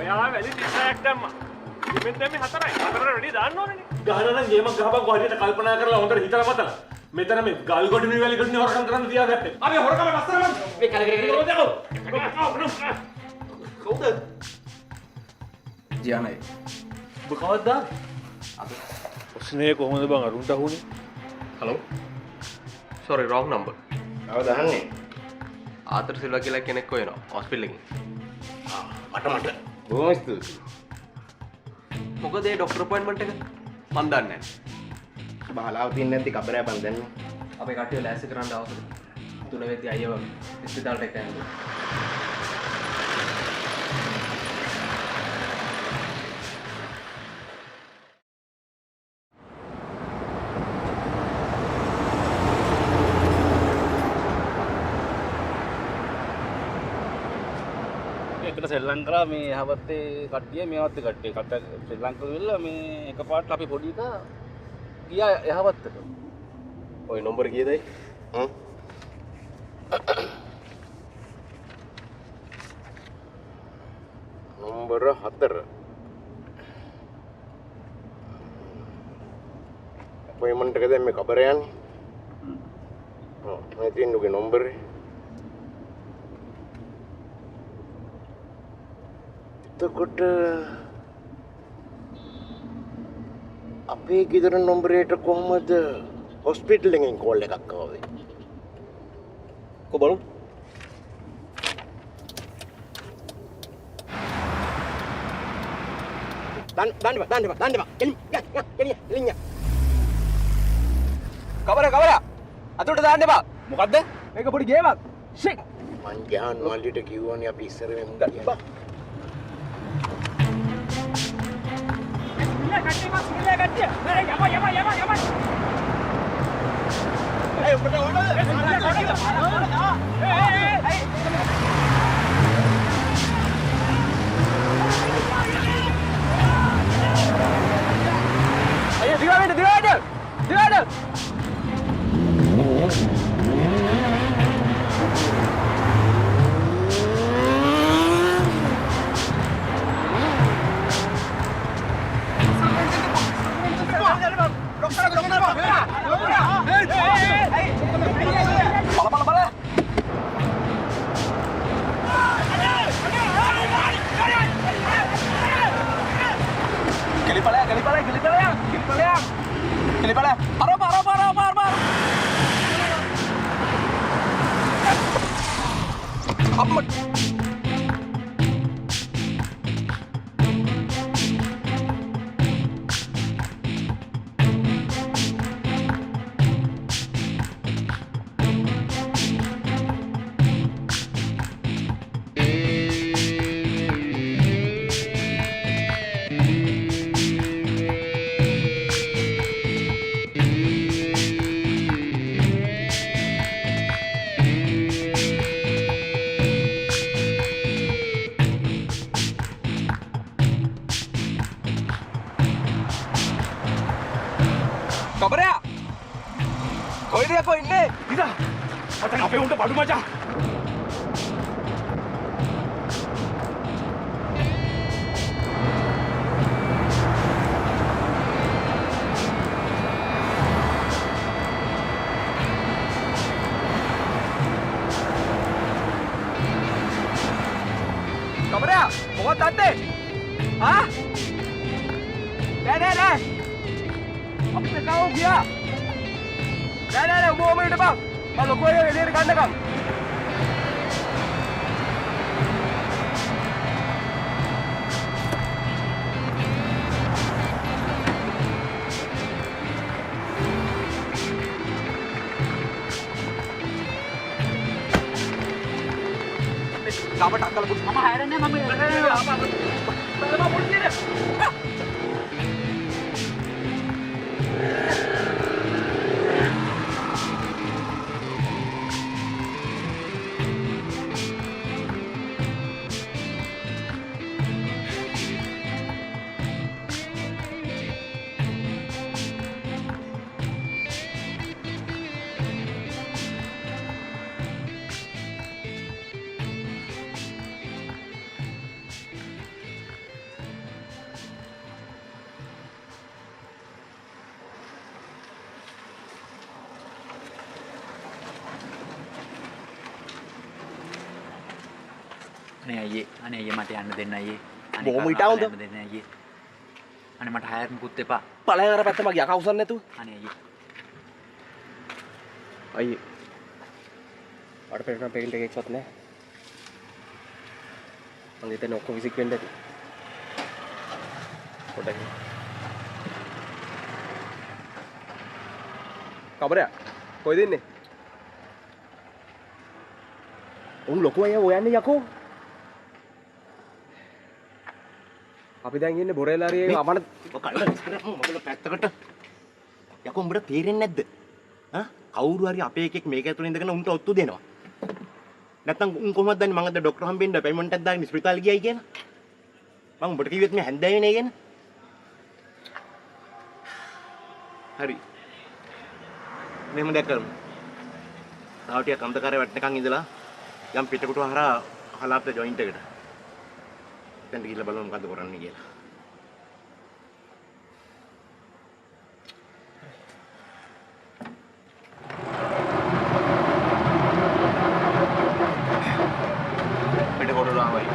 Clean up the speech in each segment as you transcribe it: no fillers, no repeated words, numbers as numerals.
ඔයා වැලි 36ක් දැම්මා. ඉමෙන් දැම්මේ 4යි. 4ට වැඩි දාන්න ඕනේනේ. ගහන නම් ගේමක් ගහපන් කොහරියට කල්පනා කරලා හොඳට හිතලා මතලා. මෙතන මේ ගල් ගොඩනේ වැලි ගොඩනේ හොරකම් කරන්න තියාගත්තේ. අපි හොරකම නැස්සරම. මේ කවුද? ජානයි. ඔබ කවද්ද? අද. ස්නේහ කොහොමද බං අරුන්ට අහුනේ? හලෝ. sorry wrong number. කවද අහන්නේ? ආතර සිල්වා කියලා කෙනෙක් හොයනවා හොස්පිටල් එකකින්. මට බොහොම ස්තුතියි. මොකද ඒ ડોක්ටර් අපොයින්ට්මන්ට් එක මන් දන්නේ නැහැ. බහලාව තියන්නේ නැති කබරෑ බන් දැන්. අපේ කට්ටිය ලෑස්ති කරන්න අවශ්‍යද? 3 වෙද්දි අයියව ඉස්පිතාලට එක යන්න. එකට ශ්‍රී ලංකාව මේ යහපත්තේ කට්ටිය මේවත් කට්ටිය කතා ශ්‍රී ලංකාව විල්ලා මේ එකපාරට අපි පොඩි එකා ගියා යහපත්තට. ඔය නම්බර කීයදයි? නම්බර 4. අපොයින්ට්මන්ට් එක දැන් මේ කබරේ යන්නේ. මේ තියෙන උගේ නම්බරේ. එතකොට අපේ ගෙදර නම්බරේට කොහමද හොස්පිටල් එකෙන් කෝල් එකක් ආවේ? කො බලමු. දාන්න බා. එලින්. කවර අතට දාන්න එපා. මොකද්ද? මේක පොඩි ගේමක්. ෂිට්. මං ගහන් වලට කිව්වනේ අපි ඉස්සර වෙමු කියලා. Ayo, divide. Bala. Kelipala. Parah. Amat. කොයිද යකෝ ඉන්නේ? ඉතින් මචං අපේ උන්ට බඩු මචං. Kabarya, මොකක්ද අද්දේ? ආ? නෑ. අපිට කවෝ ගියා. නෑ උඹ ඔමෙට බං. මම ලොකෝ අය එළියට ගන්නකම්. ගාමට අක්කල පුත් මම හැරෙන්නේ මම පොඩ්ඩේ අනේ අයියේ මට යන්න දෙන්න අයියේ. බොහොම හිටවුද? යන්න දෙන්න අයියේ. අනේ මට හයර් මුකුත් එපා. පළයන් අර පැත්ත මගේ යකා උසන්න නැතුව. අනේ අයියේ. අයියේ. අර පෙරණ පෙයින්ට් එකක්වත් නැහැ. මම හිතන්නේ ඔක්කොම විසික් වෙන්න ඇති. පොඩ්ඩක්. කබරයා කොයිද ඉන්නේ? උන් ලොකු අය හොයන්නේ යකෝ. අපි දැන් ඉන්නේ බොරේලාරියේ අපන කල්ල ඉස්සරහ මොකද පැත්තකට යකෝ උඹට තේරෙන්නේ නැද්ද? ඈ කවුරු හරි අපේ එකෙක් මේක ඇතුළේ ඉඳගෙන උන්ට ඔත්තු දෙනවා. නැත්තම් උන් කොහොමද දන්නේ මං අද ડોක්ටර් හම්බෙන්න පේමන්ට් එකක් දාගෙන ස්පිතාලේ ගියයි කියලා? මං උඹට කිව්වෙත් මේ හැන්දෑවේ නේ කියන. හරි. මෙහෙම දැක්කම. තාම ටිකක් අන්ධකාරය වටනකන් ඉඳලා යම් පිටකොටු හරහා හලාප්ත ජොයින්ට් එකට. දැන් ගිහලා බලමු මොකද්ද කරන්නේ කියලා. පිටකොටු ලාවයි.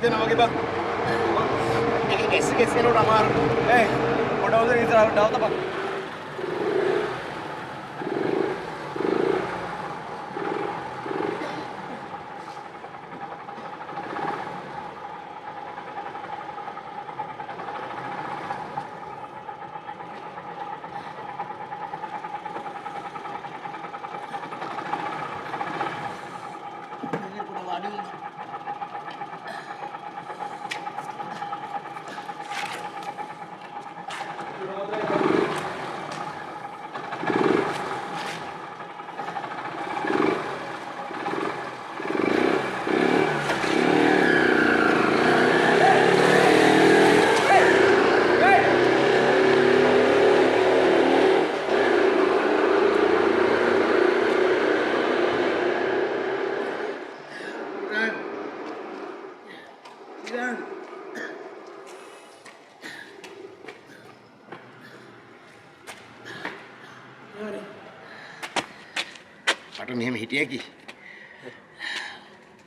දෙනවා වගේ බං. මේක ගැස් එනකොට අමාරු. පොඩවද ඉස්සරහට ඩාව තපක්. මට මෙහෙම හිටිය කි.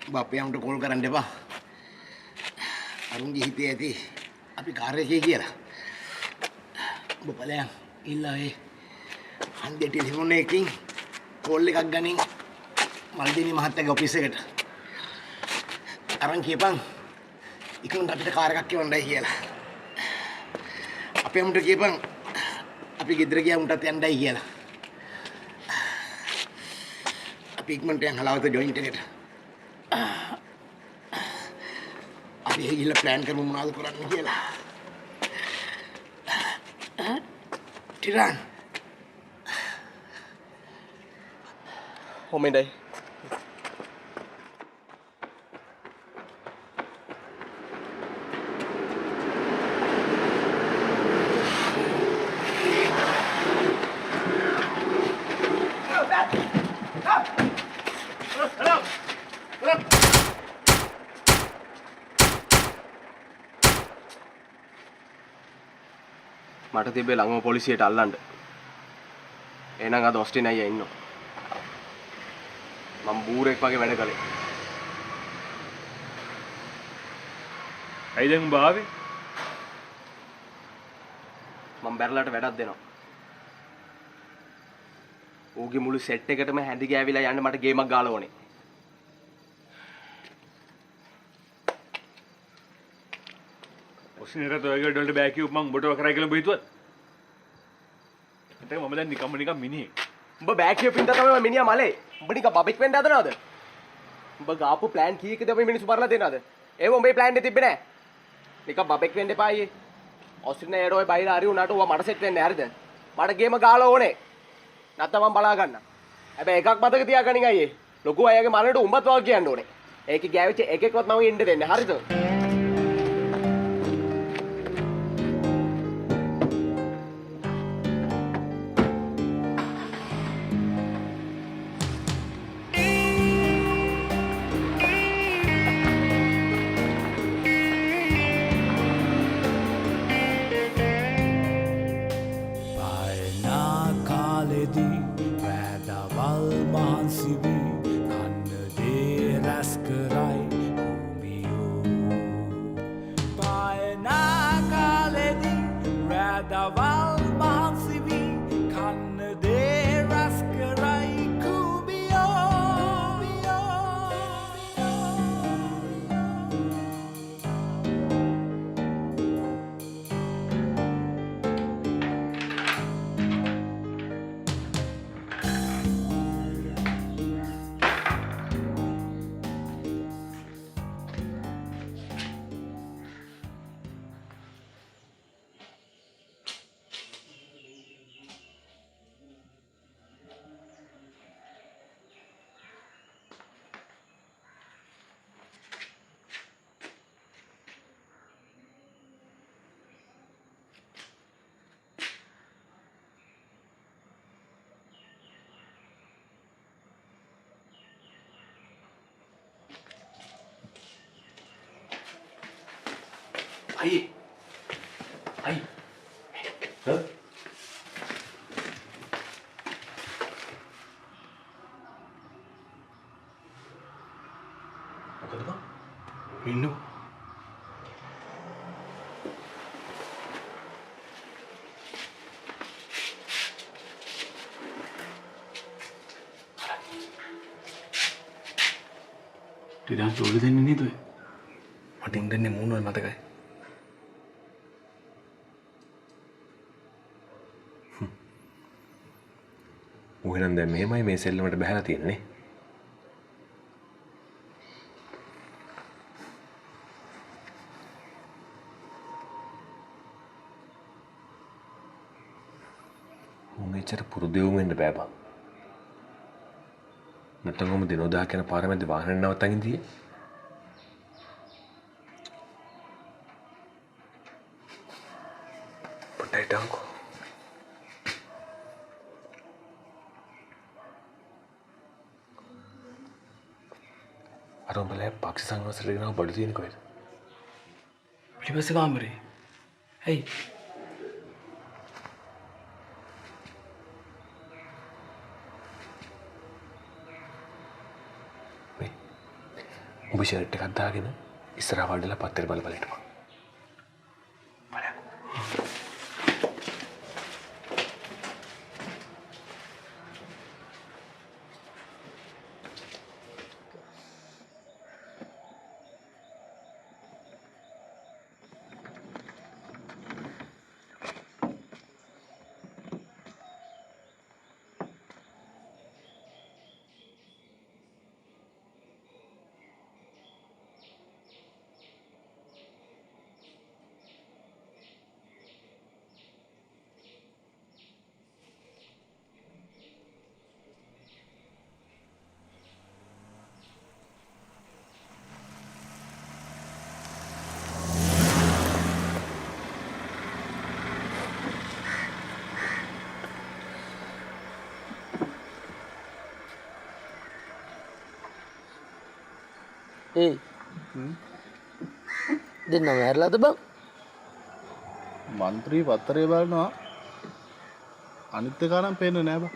ඔබ අපේ අම්මට කෝල් කරන්න එපා. අරුන්ගේ හිතේ ඇති අපි කාර් එකේ කියලා. ඔබ බලයන් ඉල්ලා ඒ හන්දේ ටෙලිෆෝන් එකකින් කෝල් එකක් ගනින් මල්දිනී මහත්තයාගේ ඔෆිස් එකට. අරන් කියපන් ඉක්මනට අපිට කාර් එකක් එවන්නයි කියලා. අපේ අම්මට කියපන් අපි ගෙදර ගියා උන්ටත් යන්නයි කියලා. අපි ඉක්මනට යන් හලාවත ජොයින්ට් එකට. අපි ගිහලා ප්ලෑන් කරමු මොනවද කරන්න කියලා. Tiran. Hôm đây. මට තිබ්බේ ළඟම පොලිසියට අල්ලන්න. එහෙනම් අද ඔස්ටින් අයියා ඉන්නවා. මම බූරෙක් වගේ වැඩ කළේ. ඇයි දැන් උඹ ආවේ? මම බැරලාට වැඩක් දෙනවා. ඌගේ මුළු සෙට් එකටම හැඳි ගෑවිලා යන්න මට ගේමක් ගාලා ඕනේ. ඔස්සිනේට ඔයගේ ඩොල්ට බෑ කියුව මං උඹට කරයි කියලා උඹ හිතුවද? හිතේ මම දැන් නිකම් මිනිහෙක්. උඹ බෑ කියපු ඉඳලා තමයි මම මිනිහා මලේ. උඹ නිකන් බබෙක් වෙන්න හදනවද? උඹ ගාපු ප්ලෑන් කීයකද අපි මිනිස්සු බරලා දෙනවද? ඒව උඹේ ප්ලෑන් එකේ තිබ්බේ නෑ. නිකන් බබෙක් වෙන්න එපා අයියේ. ඔස්ට්‍රේලියාවේ යට ඔය බයිලා හරි උනාට ඌව මට සෙට් වෙන්නේ හරිද? මට ගේම ගාලා ඕනේ. නැත්නම් මම බලා ගන්න. හැබැයි එකක් මතක තියාගනින් අයියේ. ලොකු අයගේ මරණයට උඹත් වාග් කියන්න ඕනේ. ඒකේ ගෑවිච්ච එකෙක්වත් මම ඉන්න දෙන්නේ. හරිද? අයියේ. අයියේ. හ්ම්? මොකද බං? මින්නු. ටිකක් තෝරලා දෙන්නේ නේද ඔය? මට ඉන්දන්නේ මූණවල මතකයි. ඌහෙනම් දැන් මෙහෙමයි මේ සෙල්ලමට බහැලා තියෙන්නේ. උන් එච්චර පුරුදු වෙන්න බෑ බං. නැත්නම් ඔම දිනෝදා කියන පාරමැද වාහනේ නවත්තන් ඉඳී. පොඩ්ඩයි ඩංකෝ. අර උඹලා පක්ෂ සංවර්ධනයට ගෙනාව බඩු තියෙන කොහෙද? පිටිපස්ස කාමරේ. ඇයි? උඹ ෂර්ට් එකක් දාගෙන ඉස්සරහ වඩලා පත්තර බල හිටපන්. ඒ දෙන්නම ඇරලාද බං? මන්ත්‍රී පත්තරේ බලනවා අනිත් එක නම් පේන්නේ නෑ බං.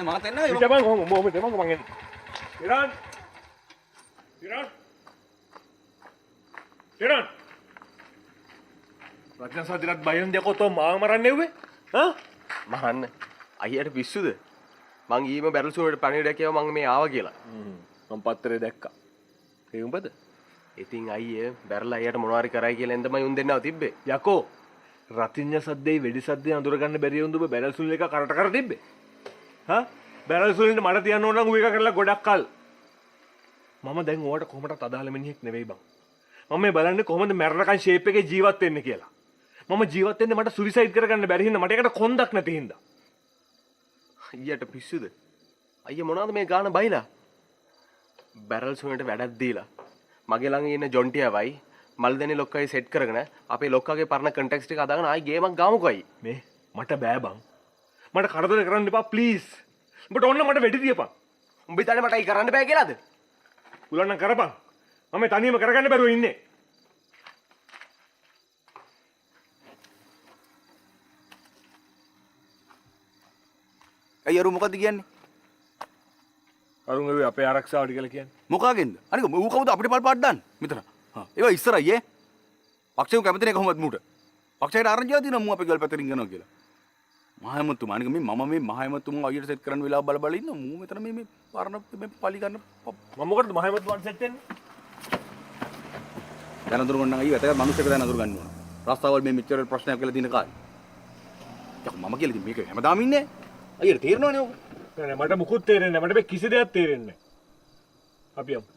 මමත් එන්න පිට බං මොහොම දෙමං මං එන්න ඉරාන් රත්න සාදිරත් බයෙන් දෙකෝ තෝ මාව මරන්න එව්වේ මහන්න අයියට පිස්සුද? මං ඊම බැරල්සුවට පණිවිඩයක් කියව මං මේ ආවා කියලා. මම පත්තරේ දැක්කා ඒ උඹද ඉතින් අයිය බැරලා අයියට මොනවාරි කරයි කියලා එන්දමයි උන් දෙන්නව තිබ්බේ. යකෝ රතිඤ්ඤ සද්දේ වෙඩි සද්දේ අඳුර ගන්න බැරි වුන් දුබ බැරල් සුල් එක කරට කර තිබ්බේ බැරල් සුලින්ට මට තියන්න ඕන නම් ඌ එක කරලා ගොඩක් කල් මම දැන් ඕවට කොහොමදත් අදාළ මිනිහෙක් නෙවෙයි බං මම මේ බලන්නේ කොහොමද මැරණකන් ෂේප් එකේ ජීවත් වෙන්නේ කියලා මම ජීවත් වෙන්නේ මට සුයිසයිඩ් කරගන්න බැරි හින්දා මට ඒකට කොන්දක් නැති හින්දා අයියට පිස්සුද? අයිය මොනවද මේ ගාන බයිලා? බැරල් සුලින්ට වැඩක් දීලා මගේ ළඟ ඉන්න ජොන්ටියවයි මල්දෙනි ලොක්කයි සෙට් කරගෙන අපේ ලොක්කගේ පරණ කන්ටෙක්ස්ට් එක අදාගෙන ආයි ගේමක් ගාමුකෝ අයි. මේ මට බෑ බං මට කරදර කරන්න එපා ප්ලීස් උඹට ඕන මට වෙඩි තියපන් උඹ හිතන්නේ මට අයි කරන්න බෑ කියලාද? උලන්න කරපන් මම තනියම කරගන්න බැරුව ඉන්නේ ඇයි අරු මොකද කියන්නේ? අරුන් ඒ අපේ ආරක්ෂාවට කියලා කියන්නේ මොකාගෙන්ද? අනික ඌ කවුද අපිට පල්පාට දාන්න? මෙතන. ඒවා ඉස්සරයි ඈ. පක්ෂේ කැමති නේ කොහොමද මූට? පක්ෂයට ආරංචිලා තියෙනවා මූ අපේ ගල් පැත්තට රින්ගනවා කියලා. මහයමතුමා අනික මේ මම මේ මහයමතුමා අයියට සෙට් කරන්න වෙලාව බල බල ඉන්න මූ මෙතන මේ පරණ මේ පලි ගන්න මම මොකටද මහයමතුමාට සෙට් වෙන්නේ? දැන අඳුර ගන්න අයිය වැතක මිනිස්සුක දැන අඳුර ගන්න ඕන. රස්තාවල් මේ මෙච්චර ප්‍රශ්නයක් කියලා දින කාලේ. යකෝ මම කියලා ඉතින් මේක හැමදාම ඉන්නේ. අයියට තේරෙනවනේ ඔක. නෑ මට මුකුත් තේරෙන්නේ නෑ මට මේ කිසි දෙයක් තේරෙන්නේ නෑ අපි යමු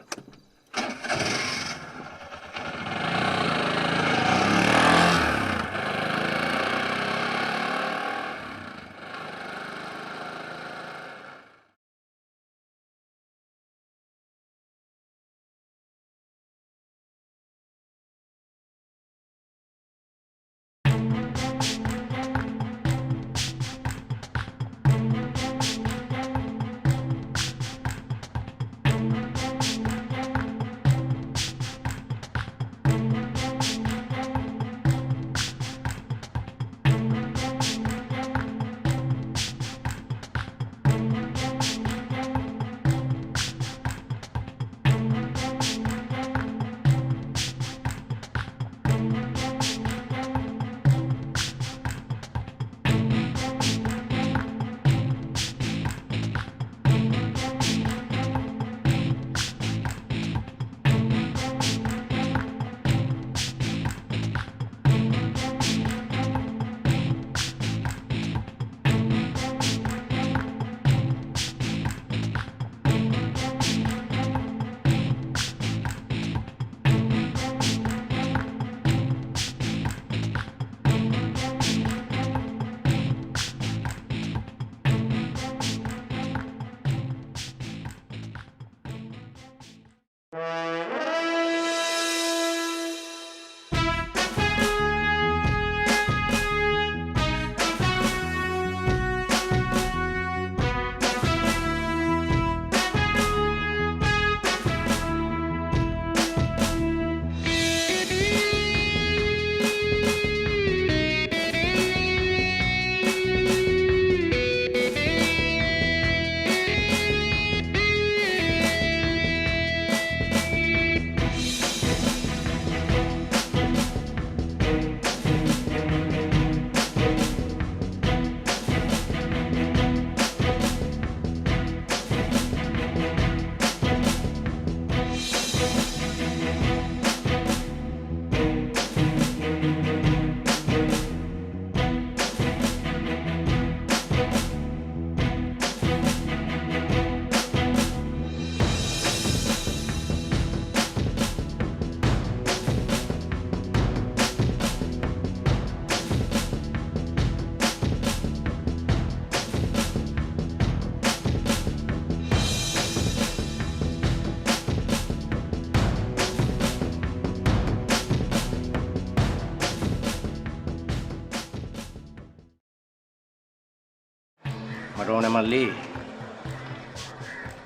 මට ඕනේ මල්ලි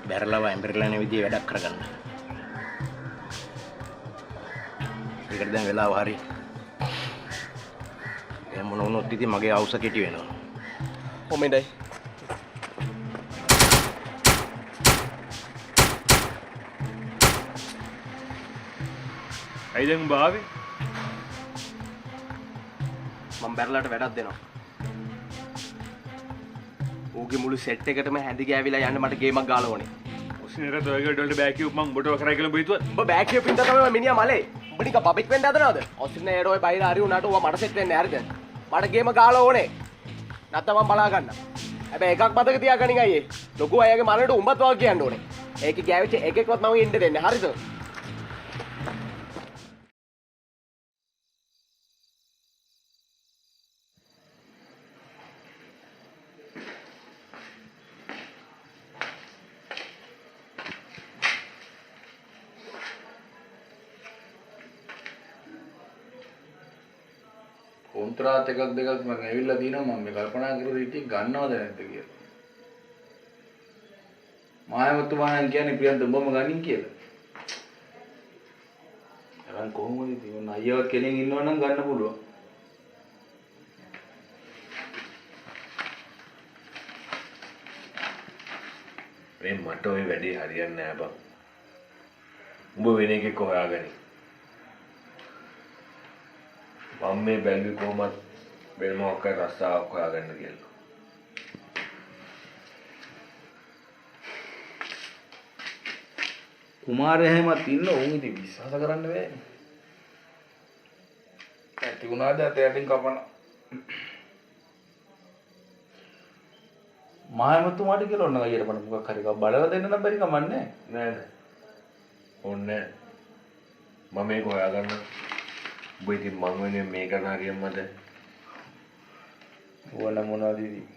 බැරලව ඇම්බරිලානේ විදිහේ වැඩක් කරගන්න. ඒකට දැන් වෙලාව හරි. එහෙම මොන වුණොත් ඉතින් මගේ අවුස කෙටි වෙනවා. ඔමෙන්ඩයි. ඇයි දැන් උඹ ආවේ? මම බැරලාට වැඩක් දෙනවා. ඌගේ මුළු සෙට් එකටම හැඳි ගෑවිලා යන්න මට ගේමක් ගාලා ඕනේ. ඔස්සිනේට ඔයගොල්ලෝ වලට බෑ කියුව මං උඹට කරයි කියලා බයිතුවා. උඹ බෑ කියපු ඉඳන් තමයි මිනිහා මලේ. උඹ නික බබෙක් වෙන්න හදනවද? ඔස්සිනේ ඒරෝයි බයිලා හරි උනාට ඌව මට සෙට් වෙන්නේ හරිද? මට ගේම ගාලා ඕනේ. නැත්නම් මම බලා ගන්න. හැබැයි එකක් මතක තියාගනින් අයියේ. ලොකු අයගේ මරණයට උඹත් වාගේ කියන්න ඕනේ. ඒකේ ගෑවිච්ච එකෙක්වත් මම ඉන්න දෙන්නේ. හරිද? කොන්ත්‍රාත් එකක් දෙකක් මම ඇවිල්ලා දිනවා මම මේ කල්පනා කරලා හිටියේ ගන්නවද නැද්ද කියලා. මායවතුමා කියන්නේ ප්‍රියන්ත උඹම ගනින් කියලා. එහෙනම් කොහොමද ඉතින් අයියවත් කෙනෙක් ඉන්නවනම් ගන්න පුළුවන්. මේ මට ඔය වැඩේ හරියන්නේ නැහැ බං. උඹ වෙන එකෙක් හොයාගනි. මම මේ බැලුවේ කොහොමද වෙන මොකක් රස්සාවක් හොයාගන්න කියලා. කුමාරය එහෙමත් ඉන්න ඕන් ඉතින් විශ්වාස කරන්න බෑ. ඇති වුණාද ඇතටින් කපන. මායමතුමාට කියලා ඔන්න අයියට මට මොකක් හරි එකක් බලලා දෙන්න නම් බැරි කමන්නේ නෑ නෑ. ඕන්නේ මම මේක හොයාගන්න. උඹ ඉතින් මං වෙනුවෙන් මේක කරන හරියම්මද? ඕන මොනවද ඉතින්?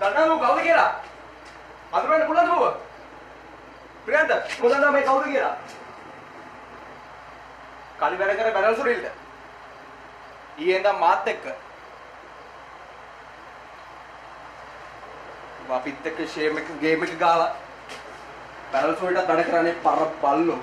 දන්නවද කවුද කියලා? අඳුරන්න පුළුවන්ද බෝ? ප්‍රියන්ත මොකද මේ කවුද කියලා? කලි වැඩ කර බැරල් සුරිල්ද? ඊයේ ඉඳන් මාත් එක්ක. අපිත් එක්ක ෂේම් එක ගේම් එක ගාලා බැරල් සුරිල්ට වැඩ කරන්නේ පර බල්ලෝ.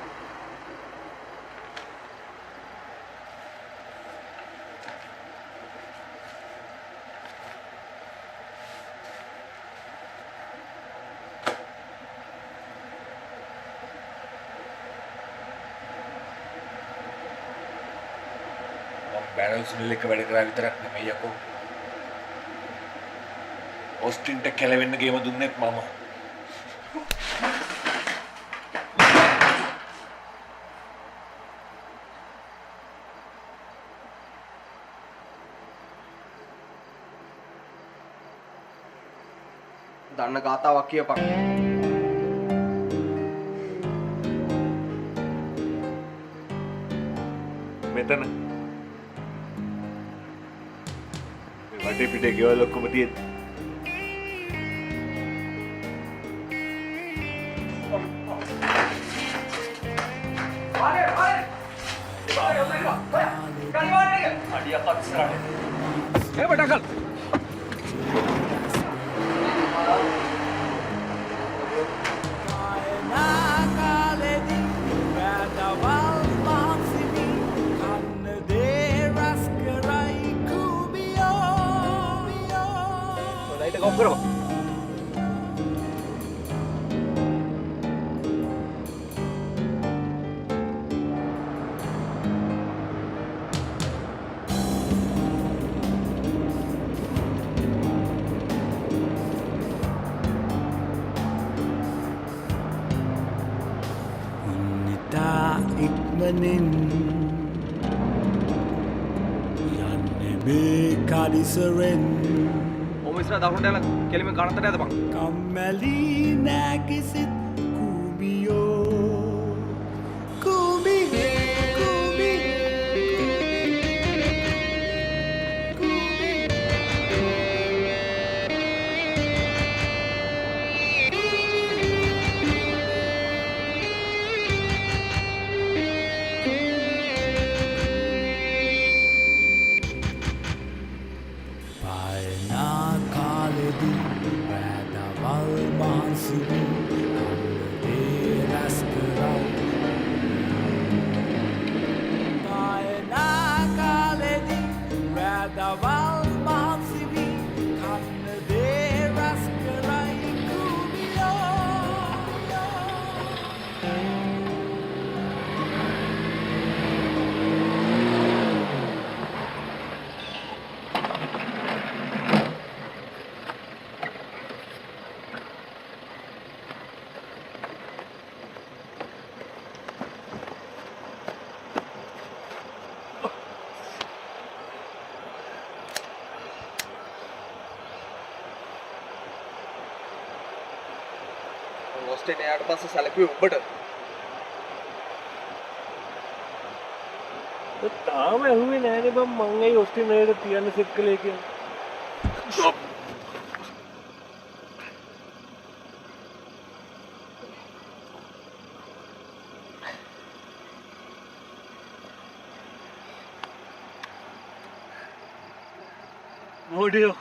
බැරල් සුනිල් එක වැඩ කරා විතරක් නෙමෙයි යකෝ. ඔස්ටින්ට කැලවෙන්න ගේම දුන්නෙත් මම. දන්න කතාවක් කියපන්. මෙතන වටේ පිටේ ගෙවල් ඔක්කොම තියෙද්දි ලයිට් එක ඔෆ් කරපන්. ඉක්මනින් යන්නේ මේ කඩිසරෙන් ඔම ඉස්සර දකුණට යන කෙලිමෙන් කනතට යදපන්. කම්මැලි නැගිසිත් කුඹියෝ කුඹි කුඹි පායනා කාලෙදී වැදවල් මාන්සිවි කන්නදේ රැස් කරයි පායනා කාලෙදී වැදවල් මාන්සිවි කන්නදේ රැස් කරයි කුමියෝ ඔස්ට්‍රේලියාවට එයාට පස්සේ සැලකුවේ උඹට. තාම ඇහුවේ නෑනේ බං මං ඇයි ඔස්ට්‍රේලියාවට තියන්න සෙට් කළේ කියලා. මොඩියෝ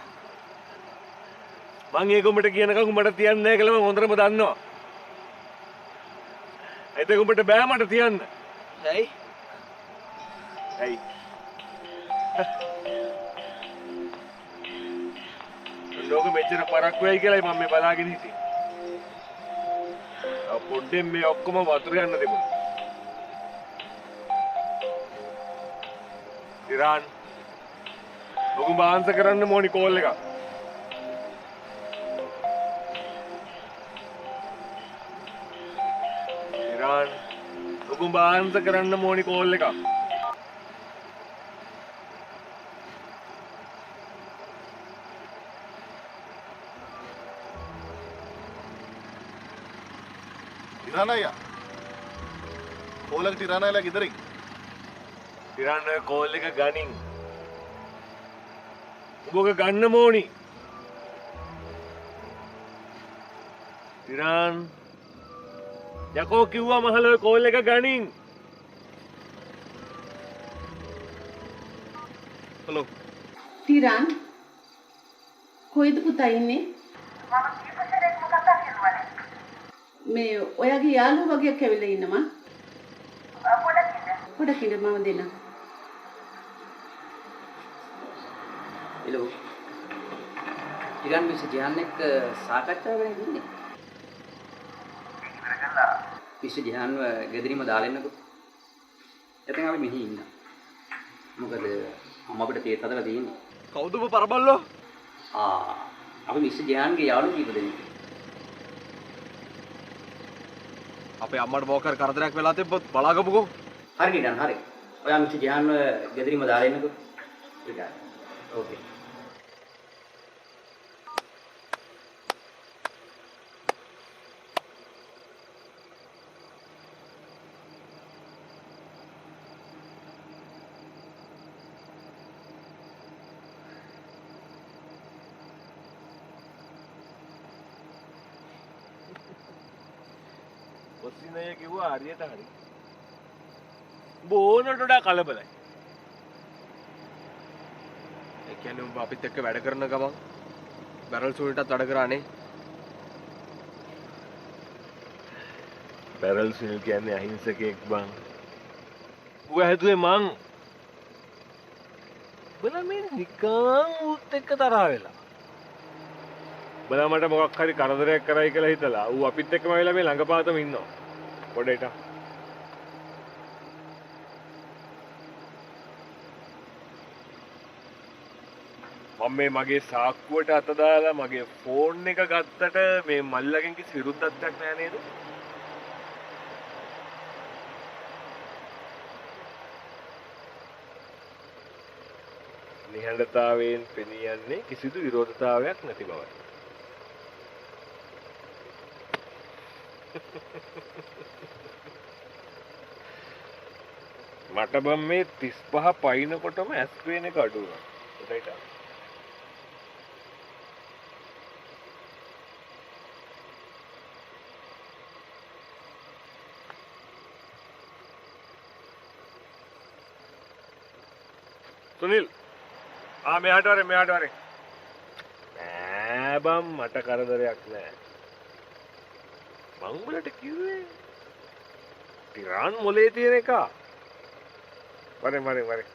මං ඒක උඹට කියනකම් උඹට තියන්නේ නැහැ කියලා මම හොඳටම දන්නවා. ඒක උඹට බෑ මට තියන්න. ඇයි? ඇයි? ලෝකෙ මෙච්චර පරක් වෙයි කියලායි මම මේ බලාගෙන හිටියේ. පොඩ්ඩෙන් මේ ඔක්කොම වතුර යන්න දෙමුද? ඉරාන් ඔගොම ආන්සර් කරන්න මොනි කෝල් එකක්. ඉරාන් ඔගොම ආන්සර් කරන්න මොනි කෝල් එකක්. ඉරානයියා කෝලකට ඉරානයිලා ගෙදරින් ඉරාන් ඔය කෝල් එක ගනින්. ඔබ ගන්න මොනි. ඉරාන් යකෝ කිව්වා මහල ඔය කෝල් එක ගනින්. හලෝ ටිරන් කොයිද පුතා ඉන්නේ? මේ ඔයාගේ යාළුවා වගේක් ඇවිල්ලා ඉන්නවා. පොඩකින් මම දෙන්න. හෙලෝ ඉරන් මිස් ජයන් එක්ක සාකච්ඡා කරගෙන ඉන්නේ මිස් ජයන්ව ගෙදරින්ම දාලා එන්නකෝ එතෙන් අපි මෙහි ඉන්න මොකද අම්මා අපිට තේත් හදලා තියෙන්නේ කවුද ඔබ පරබල්ලෝ? අපි මිස් ජයන්ගේ යාළුවෝ කීප දෙනෙක් අපේ අම්මට මොකක් කරදරයක් වෙලා තිබ්බොත් බලාගමුකෝ. හරි ඩන් හරි ඔයා මිස් ජයන්ව ගෙදරින්ම දාලා එන්නකෝ ඒකයි ඕකේ ඔස්සිනය කිව්වා හරියට හරි. බෝනට වඩා කලබලයි. ඒ කියන්නේ උඹ අපිත් එක්ක වැඩ කරන ගමන් බැරල් සූල්ටත් වැඩ කරානේ. බැරල් සුනිල් කියන්නේ අහිංසකයෙක් බං. ඌ හැදුවේ මං. බලා මේ නිකන් ඌත් එක්ක තරහ වෙලා. බලා මට මොකක් හරි කරදරයක් කරයි කියලා හිතලා ඌ අපිත් එක්කම වෙලා මේ ළඟපාතම ඉන්නවා. පොඩේට. මම මේ මගේ සාක්කුවට අත දාලා මගේ ෆෝන් එක ගත්තට මේ මල්ලගෙන් කිසි විරුද්ධත්වයක් නෑ නේද? නිහඬතාවයෙන් පෙනී යන්නේ කිසිදු විරෝධතාවයක් නැති බවයි. මට බම් මේ 35 පයින්නකොටම ඇස් පේන එක අඩු වුණා. ඒකට सुनील මෙහාට වරේ නෑ බම් මට කරදරයක් නෑ මං උඹලට කිව්වේ ටිරාන් මොලේ තියෙන එක වරේ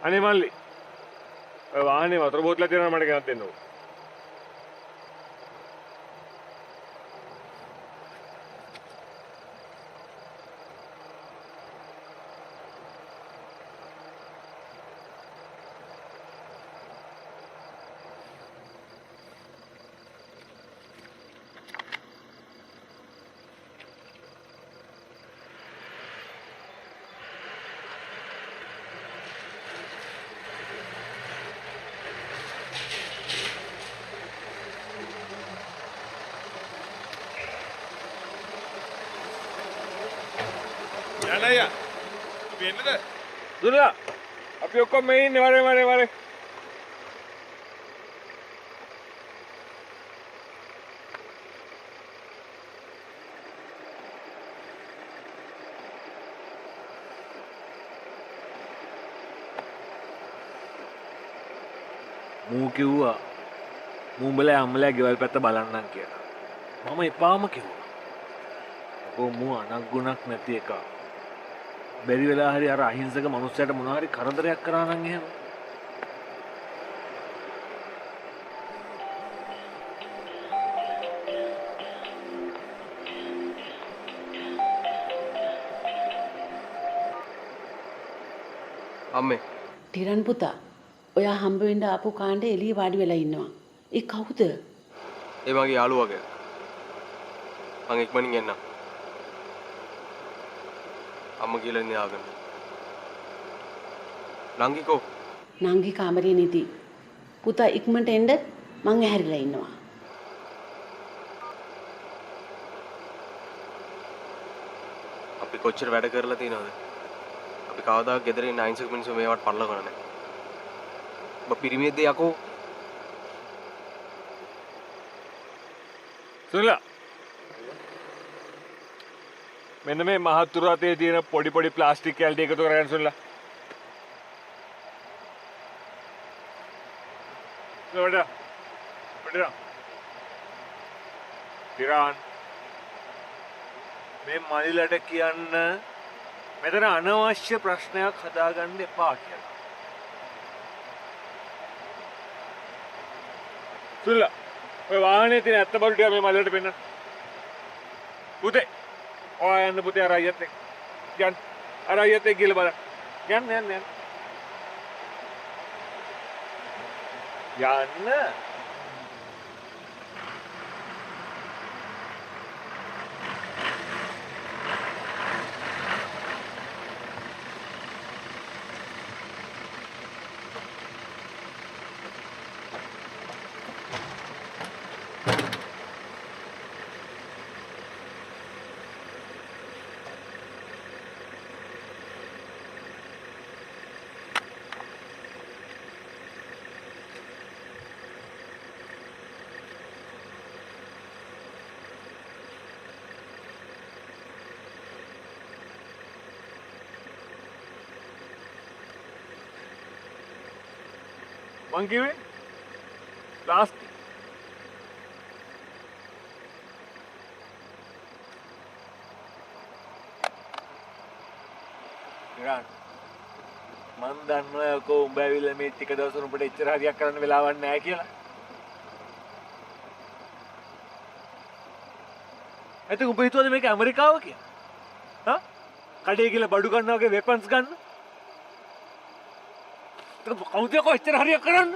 අනේ මල්ලි ඔය වාහනේ වතුර බෝතලයක් තියෙනවා මට ගෙනත් දෙන්නකෝ යනයා වෙන්නද දුරලා අපි ඔක්කොම මේ ඉන්නේ වරේ මූ කිව්වා මූඹලේ අම්මලා ගෙවල් පැත්ත බලන්නම් කියලා. මම එපාම කිව්වා. ඔකෝ මූ අනග්ගුණක් නැති එකක්. බැරි වෙලා හරි අර අහිංසක මනුස්සයට මොනවා හරි කරදරයක් කරා නම් එහෙම. අම්මේ ටිරන් පුතා ඔයා හම්බ වෙන්න ආපු කාණ්ඩේ එළිය වාඩි වෙලා ඉන්නවා. ඒ කවුද? ඒ මගේ යාළුවාගේ. මං ඉක්මනින් එන්නම්. අම්ම කියලා ඉන්නේ ආගම. නංගිකෝ නංගි කාමරේ නිදි. පුතා ඉක්මනට එන්න මං ඇහැරිලා ඉන්නවා. අපි කොච්චර වැඩ කරලා තියෙනවද? අපි කවදාවත් ගෙදර ඉන්න අහිංසක මිනිස්සු මේවට පල්ල කරන්නේ නැහැ. ඔබ පිරිමියෙක්ද යකෝ? සුනිලා මෙන්න මේ මහත්තුරු අතේ තියෙන පොඩි ප්ලාස්ටික් කැල්ටි එකතු කරගෙන සුනිලා. ටිරාන් මේ මනිලට කියන්න මෙතන අනවශ්‍ය ප්‍රශ්නයක් හදාගන්න එපා කියලා. සුනිලා ඔය වාහනේ තියෙන ඇත්ත බඩු ටික මේ මල්ලට පෙන්නන්න. පුතේ ඔය යන්න පුතේ අර අයියත් එක්ක. යන්න. අර අයියත් එක්ක ගිහලා බලන්න. යන්න. යන්න. මං කිව්වේ ප්ලාස්ටික්. ඉරාන් මන් දන්නවා යකෝ උඹ ඇවිල්ලා මේ ටික දවසක් උඹට එච්චර හරියක් කරන්න වෙලාවක් නැහැ කියලා. එතකොට උඹ හිතුවද මේක ඇමරිකාව කියලා? හා? කඩේ ගිහලා බඩු ගන්නවා වගේ වෙපන්ස් ගන්න? ඒක කවුද යකෝ එච්චර හරියක් කරන්න?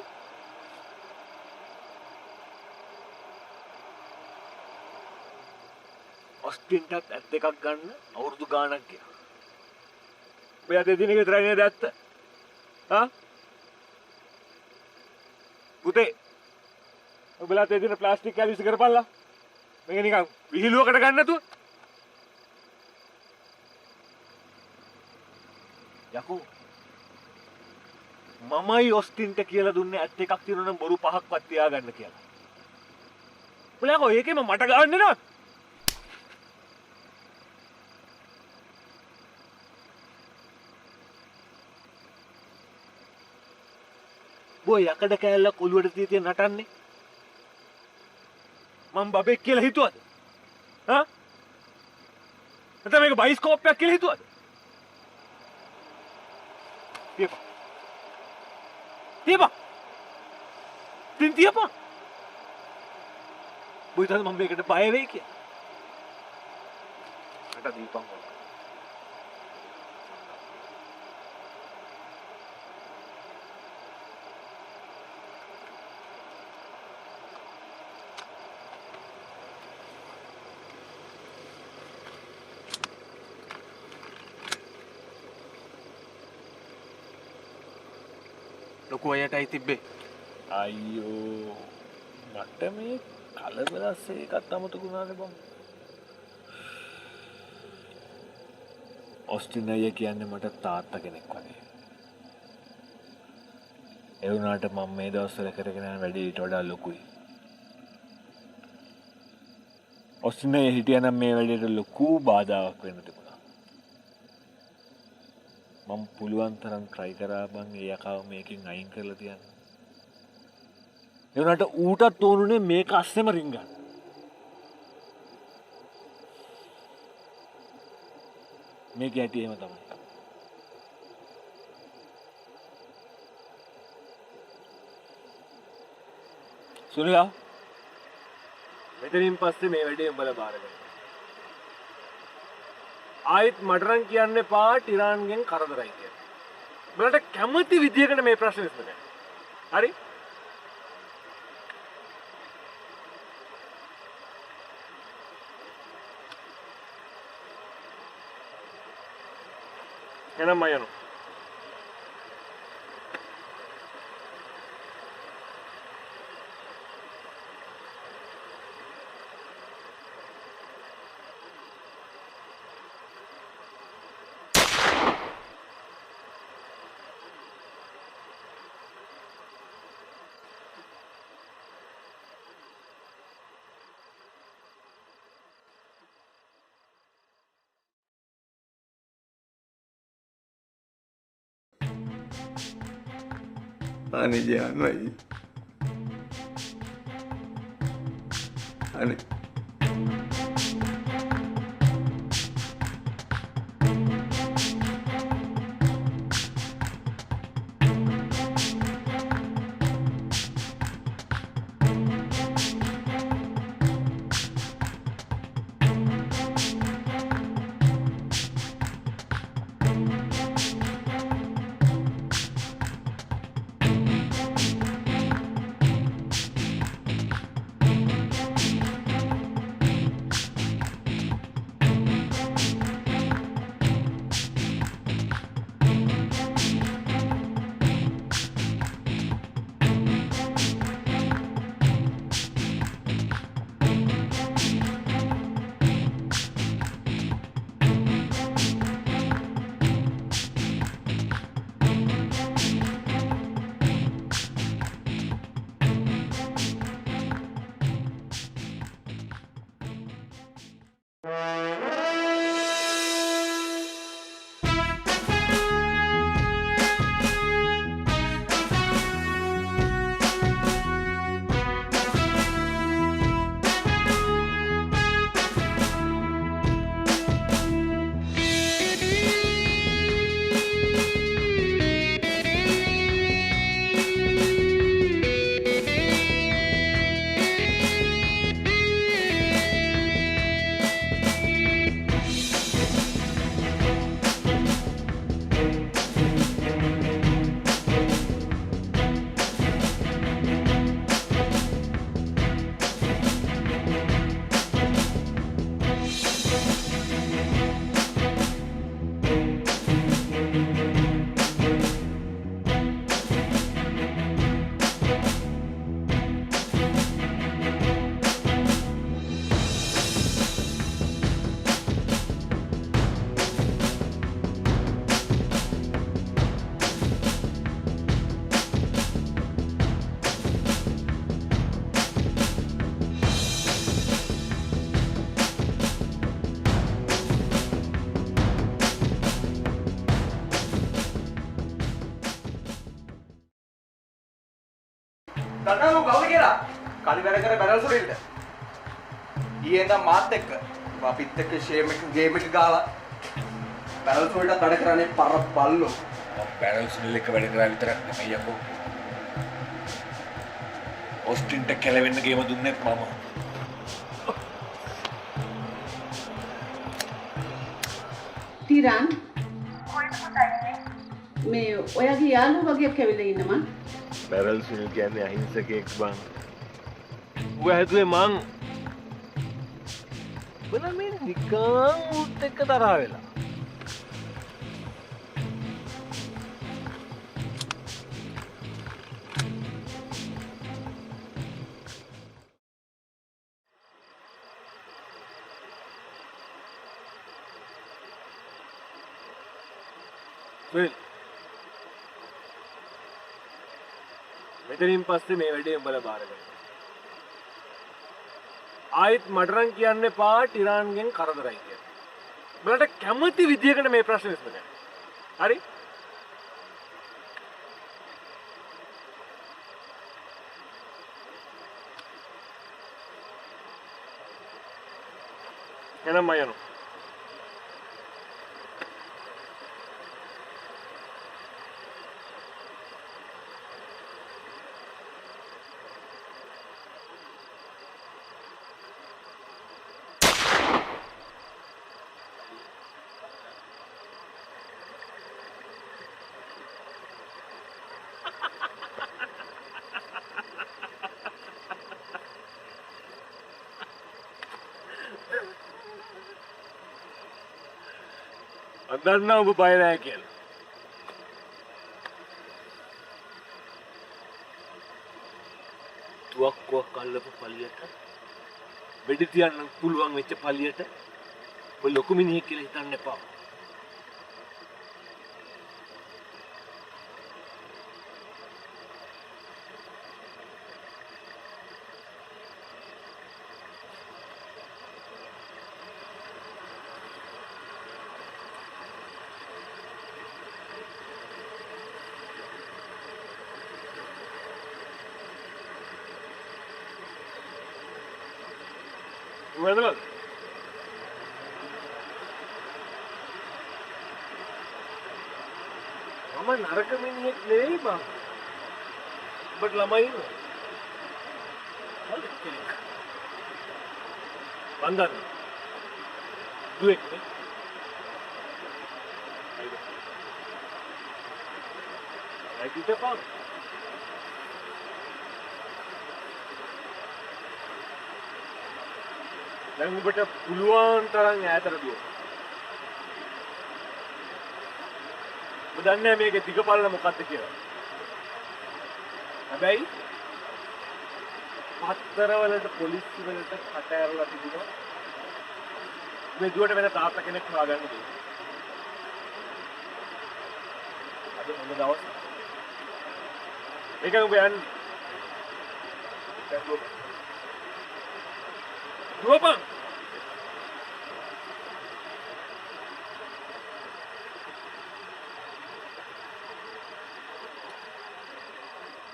ඔස්ටින්ටත් ඇත් එකක් ගන්න අවුරුදු ගාණක් ගියා. ඔය අද දිනක විතරයි නේද ඇත්ත? හා? පුතේ ඔබලා තේ දින ප්ලාස්ටික් කැලි විසි කරපල්ලා. මේක නිකන් විහිළුවකට ගන්න නැතුව. යකෝ මමයි ඔස්ටින්ට කියලා දුන්නේ ඇත් එකක් තියෙනවා නම් බොරු පහක්වත් තියාගන්න කියලා. ඔබලා යකෝ ඒකෙම මට ගන්න නේද? බෝ යකඩ කෑල්ල කොළුවට තිය නටන්නේ මම බබෙක් කියලා හිතුවද? හා? නැත්නම් මේක බයිස්කෝප් එකක් කියලා හිතුවද? තියපන්. තියපන්. තියපන්. බෝ හිතන්නේ මම මේකට බය වෙයි කියලා? මට දීපන්. ලොකු අයටයි තිබ්බේ. අයියෝ මට මේ කලබලස් එකත් අමතක වුණානේ බං. ඔස්ටින් අයියා කියන්නේ මට තාත්තා කෙනෙක් වගේ. ඒ වුණාට මම මේ දවස්වල කරගෙන යන වැඩේ ඊට වඩා ලොකුයි. ඔස්ටින් අයියා හිටියනම් මේ වැඩේට ලොකු බාධාවක් වෙන්න තිබුණා. මම පුළුවන් තරම් try කරා බං ඒ යකාව මේකෙන් අයින් කරලා තියන්න. ඒ වුණාට ඌටත් ඕනුනේ මේක අස්සෙම රින්ගන්න. මේක ඇටි එහෙම තමයි. සුනිලා මෙතනින් පස්සේ මේ වැඩේ උඹලා බාර ගන්න. ආයෙත් මටරන් කියන්න එපා ටිරාන්ගෙන් කරදරයි කියලා. උඹලට කැමති විදියකට මේ ප්‍රශ්නේ විසඳගන්න. හරි? එහෙනම් මම යනවා. අනේ ජානයි අනේ දන්නවා මම කවුද කියලා? කලි වැඩ කර බැරල් සොරිල්ට. ඊයේ ඉඳන් මාත් එක්ක අපිත් එක්ක ෂේම් එක ගේම් එක ගාලා බැරල් සොරිල්ට වැඩ කරන්නේ පර බල්ලෝ. බැරල් සුනිල් එක වැඩ කරා විතරක් නෙමෙයි යකෝ. ඔස්ටින්ට කෙලවෙන්න ගේම දුන්නෙත් මම. ටිරන් මේ ඔයාගේ යාළුවෝ වගේක් ඇවිල්ලා ඉන්නවා. බැරල් සුනිල් කියන්නේ අහිංසකයෙක් බං. ඌ හැදුවේ මං. බල මේ නිකන් උත් එක්ක තරහ වෙලා. මෙතනින් පස්සේ මේ වැඩේ උඹලා බාර ගන්න. ආයෙත් මට නම් කියන්න එපා ටිරාන්ගෙන් කරදරයි කියලා. උඹලට කැමති විදියකට මේ ප්‍රශ්නේ විසඳගන්න. හරි? එහෙනම් මම යනවා. දන්නා ඔබ බය නැහැ කියලා. තුවක්කුවක් අල්ලපු පළියට වෙඩි තියන්න පුළුවන් වෙච්ච පළියට ඔබ ලොකු මිනිහෙක් කියලා හිතන්න එපා. වැදගත්. මම නරක මිනිහෙක් නෙවෙයි බං. ඔබට ළමයි ඉන්නවා. හරි කෙනෙක්. බන්දන්න. දුවෙක් නේ. ඇයිද පාන? දැන් ඔබට පුළුවන් තරම් ඈතට දුවන්න. ඔබ දන්නේ මේකේ දිගපල්ල මොකක්ද කියලා. හැබැයි පත්තරවලට පොලිසිය වලට කට ඇරලා තිබුණා. මේ දුවට වෙන තාත්තා කෙනෙක් හොයාගන්න දෙන්න. අද මොන දවස්? මේක ඔබ යන්නේ. දුවපන්.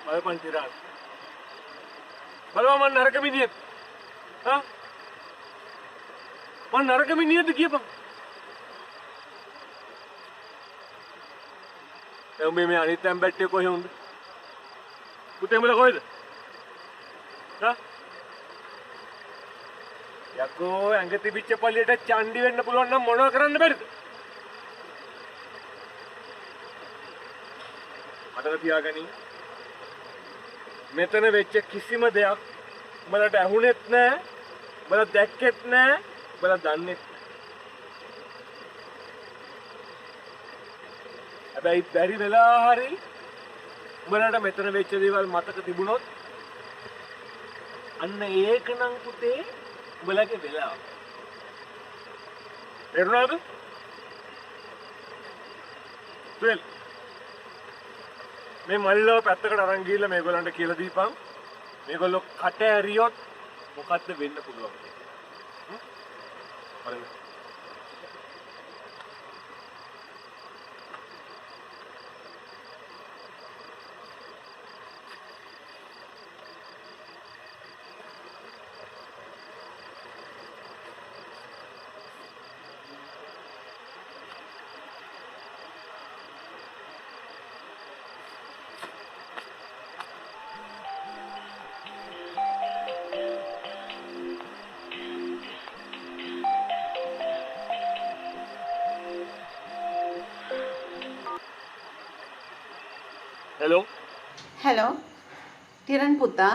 බලපන් ටිරාන්. බලව මන් නරක මිනිහෙක්. හා? මන් නරක මිනිහෙක්ද කියපන්. එම් මේ අනිත් ඇම්බැට්ටේ කොහෙ හොඳ? පුතේ උඹලා කොහෙද? හා? යකෝ ඇඟ තිබිච්ච පල්ලියට චණ්ඩි වෙන්න පුළුවන් නම් මොනව කරන්න බැරිද? මතක තියාගනි. මෙතන වෙච්ච කිසිම දෙයක් උඹලට ඇහුනෙත් නෑ, උඹලා දැක්කෙත් නෑ, උඹලා දන්නෙත් නෑ. හැබැයි බැරි වෙලා හරි උඹලට මෙතන වෙච්ච දේවල් මතක තිබුණොත් අන්න ඒක නම් පුතේ උඹලගේ වෙලාව. තේරුණාද? තුෙල් මේ මල්ලව පැත්තකට අරන් ගිහිල්ලා මේගොල්ලන්ට කියලා දීපන්. මේගොල්ලෝ කට ඇරියොත් මොකද්ද වෙන්න පුළුවන්? හරි. හෙලෝ හැලෝ තිරන් පුතා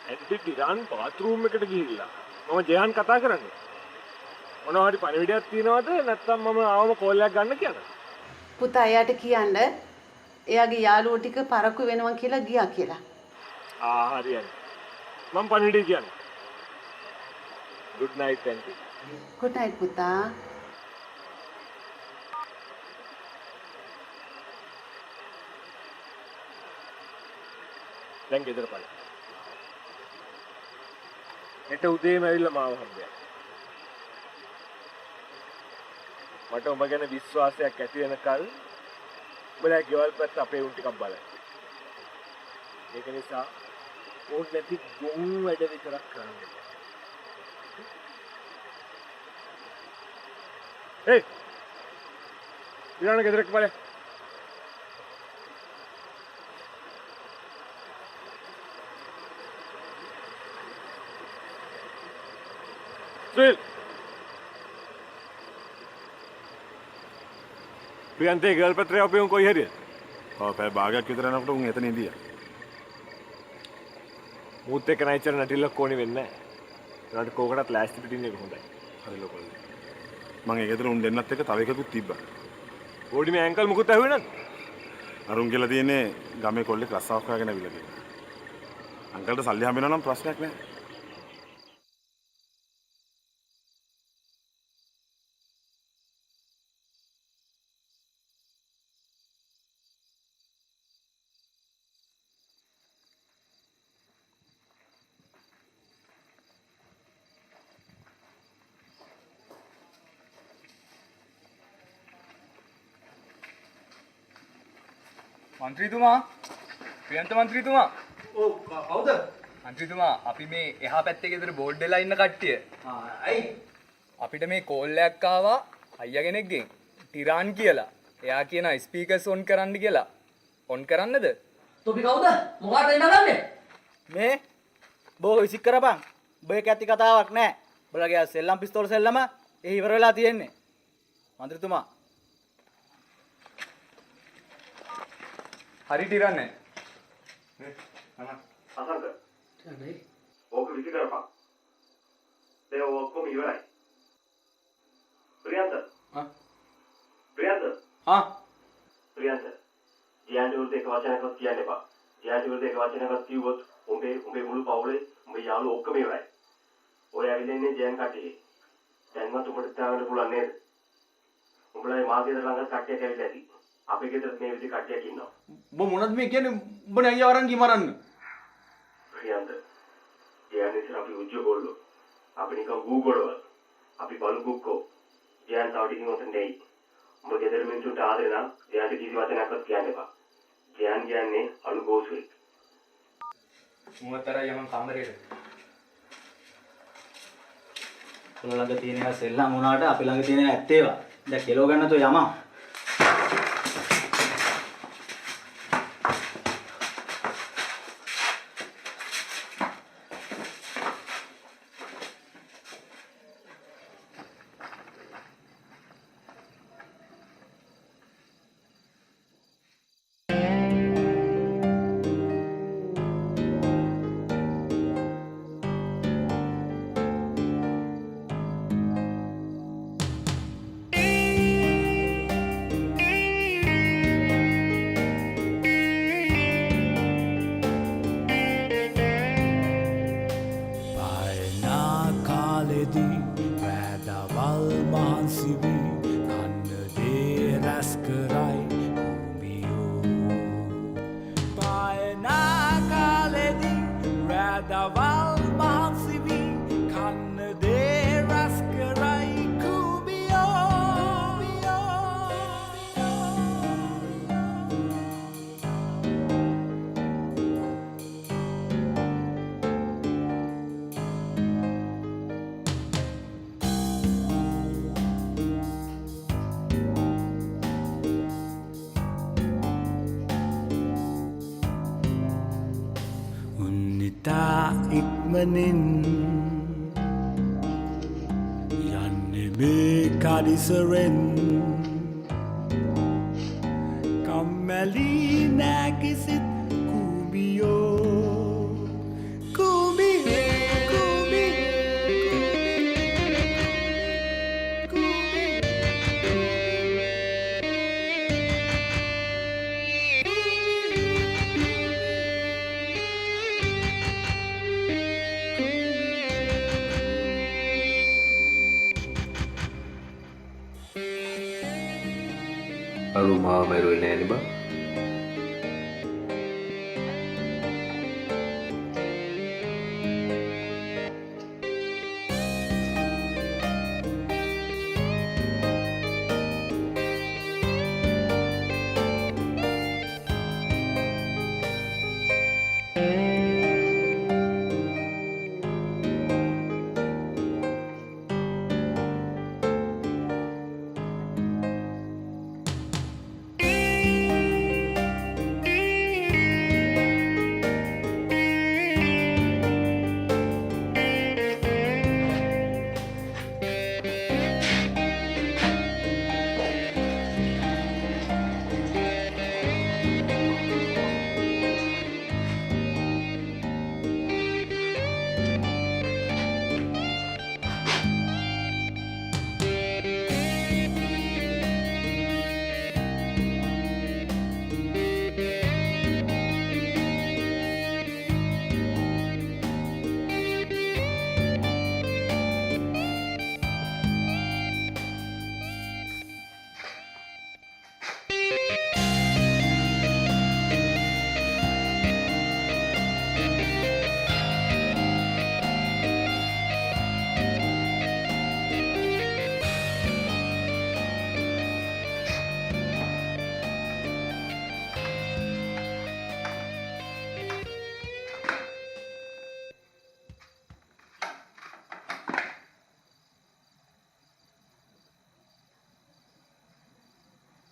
ඇන්ටි ටිරන් බාත්රූම් එකට ගිහිල්ලා මම ජයන් කතා කරන්නේ මොනවා හරි පණිවිඩයක් තියනවද නැත්නම් මම ආවම කෝල් එකක් ගන්න කියනද පුතා එයාට කියන්න එයාගේ යාළුවෝ ටික පරක්කු වෙනවා කියලා ගියා කියලා. හරියන්නේ මම පණිවිඩය කියන්නේ good night aunty good night පුතා. දැන් ගෙදර බලන්න. හෙට උදේම ඇවිල්ලා මාව හම්බෙන්න. මට ඔබ ගැන විශ්වාසයක් ඇති වෙනකල් ඔබලා ගෙවල් පැත්ත අපේ උන් ටිකක් බලන්න. ඒක නිසා ඕන් නැති ගොන් වැඩ විතරක් කරන්න. ඒ ඊළඟ ගෙදරට බලන්න. ප්‍රියන්තේ ගල් පත්‍රය අපේ උන් කොයි හරියද? පැය භාගයක් විතර යනකොට උන් එතන ඉඳියා. මූත් එක්ක නයිචර නැටිල්ලක් ඕනේ වෙන්නේ නැහැ. ඒකට කෝකටත් ලෑස්ති පිටින් එක හොඳයි. හරි ලොකල්. මම ඒ ගෙදර උන් දෙන්නත් එක්ක තව එකකුත් තිබ්බා. බෝඩි මේ ඇන්කල් මුකුත් ඇහුවේ නැද්ද? අරුන් කියලා තියෙන්නේ ගමේ කොල්ලෙක් රස්සාවක් හොයාගෙන අවිලා කියලා. අංකල්ට සල්ලි හම්බ වෙනවා නම් ප්‍රශ්නයක් නැහැ. මන්ත්‍රීතුමා ප්‍රියන්ත මන්ත්‍රීතුමා කවුද මන්ත්‍රීතුමා අපි මේ එහා පැත්තේ ගෙදර බෝඩ් වෙලා ඉන්න කට්ටිය ඇයි අපිට මේ කෝල් එකක් ආවා අයියා කෙනෙක්ගෙන් ටිරාන් කියලා එයා කියනවා ස්පීකර්ස් ඔන් කරන්න කියලා ඔන් කරන්නද තොපි කවුද මොකටද ඉන්නගන්නේ මේ බෝ විසික් කරපන් ඔබ එක ඇති කතාවක් නෑ බලගේ සෙල්ලම් පිස්තෝල සෙල්ලම ඒ ඉවර වෙලා තියෙන්නේ මන්ත්‍රීතුමා හරි ටිරන්නේ අසංක ඕක විසි කරපන් ඒ ඔක්කොම ඉවරයි ප්‍රියන්ත ප්‍රියන්ත ප්‍රියන්ත ජයන්ට විරුද්ධ එක වචනයක්වත් කියන්න එපා ජයන්ට විරුද්ධ එක වචනයක්වත් කිව්වොත් උඹේ මුළු පවුලේ උඹේ යාළුවෝ ඔක්කොම ඉවරයි ඔය ඇවිල්ලා ඉන්නේ ජයන් කට්ටිය දැන්වත් උඹට තාවන්න පුළුවන් නේද උඹලා මා ගෙදර ළඟ කට්ටියක් ඇවිල්ලා ඇති අපේ ගෙදර මේ විදිහ කට්ටියක් ඉන්නවා ඔබ මොනවද මේ කියන්නේ ඔබනේ අයියා වරන් ගිමරන්න ප්‍රියන්ත ජයන් ඉස්සර අපි උද්‍යෝගවල අපි නිකන් ගූගොඩවල අපි බලු කුක්කෝ ජයන් තව ටිකකින් ඔතන දෙයි උඹ ගෙදර මිනිස්සුන්ට ආදරේ නම් ජයන්ට කිසි වචනයක්වත් කියන්න එපා ජයන් කියන්නේ අලු ගෝසුවෙක් මුවතර යමන් කාමරේට ඔයාලා ළඟ තියෙන එක සෙල්ලම් වුණාට අපි ළඟ තියෙන ඇත්ත ඒවා දැන් කෙලව ගන්න තෝ යමන් ඉක්මනින් යන්නේ මේ කඩිසරෙන් කම්ම මැලි නෑකිසිත් කූබියෝ කූබි කූබි අරු මාව මැරුවේ නෑනේ බා.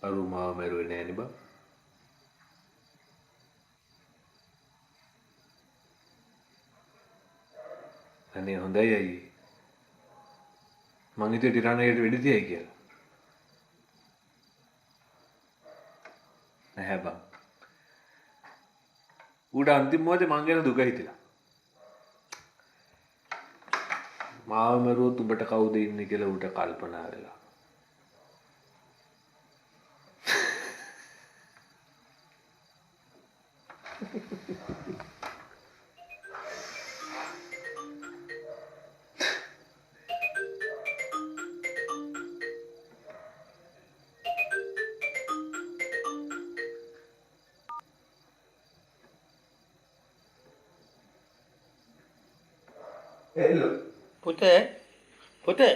අරු මාව මැරුවේ නෑනේ බා. අනේ හොඳයි අයියේ. මං හිතුවේ ටිරානයට වෙඩි තියයි කියලා. නැහැ බා. ඌට අන්තිම මොහොතේ මං ගැන දුක හිතිලා. මාව මැරුවොත් උඹට කවුද ඉන්නේ කියලා ඌට කල්පනා වෙලා. පුතේ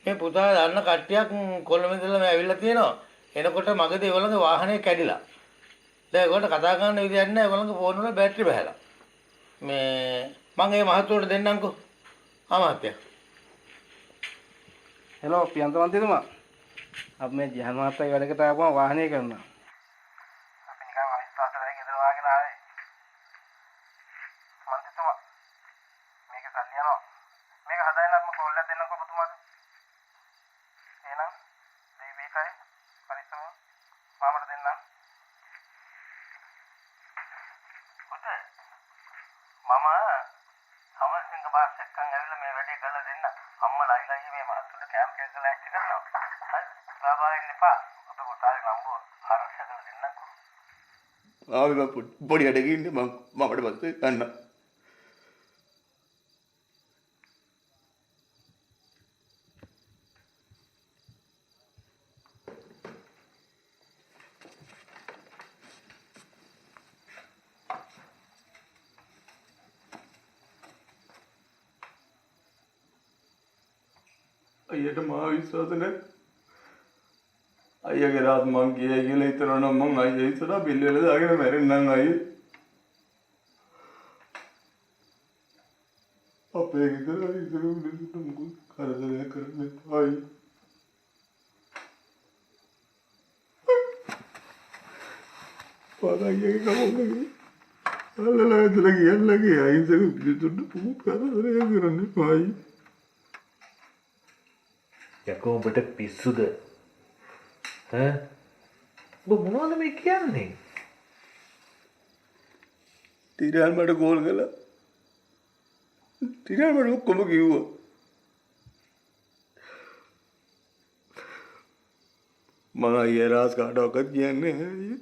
මේ පුතා දන්න කට්ටියක් කොළඹ ඉඳලා මේ ඇවිල්ලා තියෙනවා. එනකොට මගදී ඒගොල්ලන්ගේ වාහනේ කැඩිලා. දැන් ඒගොල්ලන්ට කතා කරන්න විදියක් නැහැ. ඒගොල්ලන්ගේ ෆෝන් වල බැටරි බහැලා. මේ මම ඒ මහත්තුවට දෙන්නම්කෝ. මහත්තයා. හෙලෝ පියන්ත මන්ත්‍රීතුමා. අපි මේ ජහන් මහත්තයා වැඩකට ආවම වාහනේ කරනවා. අපි නිකන් අවිශ්වාසයෙන් ගෙදර වාගෙන ආවේ. මන්ත්‍රීතුමා මේක සල්ලි යනවා. මේක හදාගෙන මම කෝල් එකක් දෙන්නම්කෝ ඔබතුමාට. එහෙනම් දෙයි මේකයි පරිස්සම මාමට දෙන්නම්. පුතේ මම සමස්තිංග බාස් එක්කන් ඇවිල්ලා මේ වැඩේ කරලා දෙන්න. අම්මලා අයිලා මේ මහත්තුන්ට කැම්ප් එකක ලෑස්ති කරනවා. හරි. බාබාගෙන් එපා. අපේ පුතාගේ නම්බර් ආරක්ෂා කරලා දෙන්නම්කෝ. ආවේ මම පොඩි වැඩක ඉන්නේ මම අපිට පස්සේ යන්න. අයියට මා විශ්වාස නැහැ. අයියගේ රාත් මං කියයි කියලා හිතනවා නම් මං අයියා ඉස්සරහා බිල් වල දාගෙන මැරෙන්නම් අයියේ. අපේ ගෙදර ඉස්සර උඩට මොකද කරදරයක් කරන්නේ අයියේ. පාරාගේ කවුරුගේ අල්ලලා ඉතලා කියන්නගේ අයිසක පිටුට පුත් කරදරයක් කරන්නේ අයියේ. යකෝ උඹට පිස්සුද? ඈ ඔබ මොනවද මේ කියන්නේ? තිරයන් මට කෝල් කළා. තිරයන් මට ඔක්කොම කිව්වා. මම අයියා රාස් කාටවත් කියන්නේ නැහැ.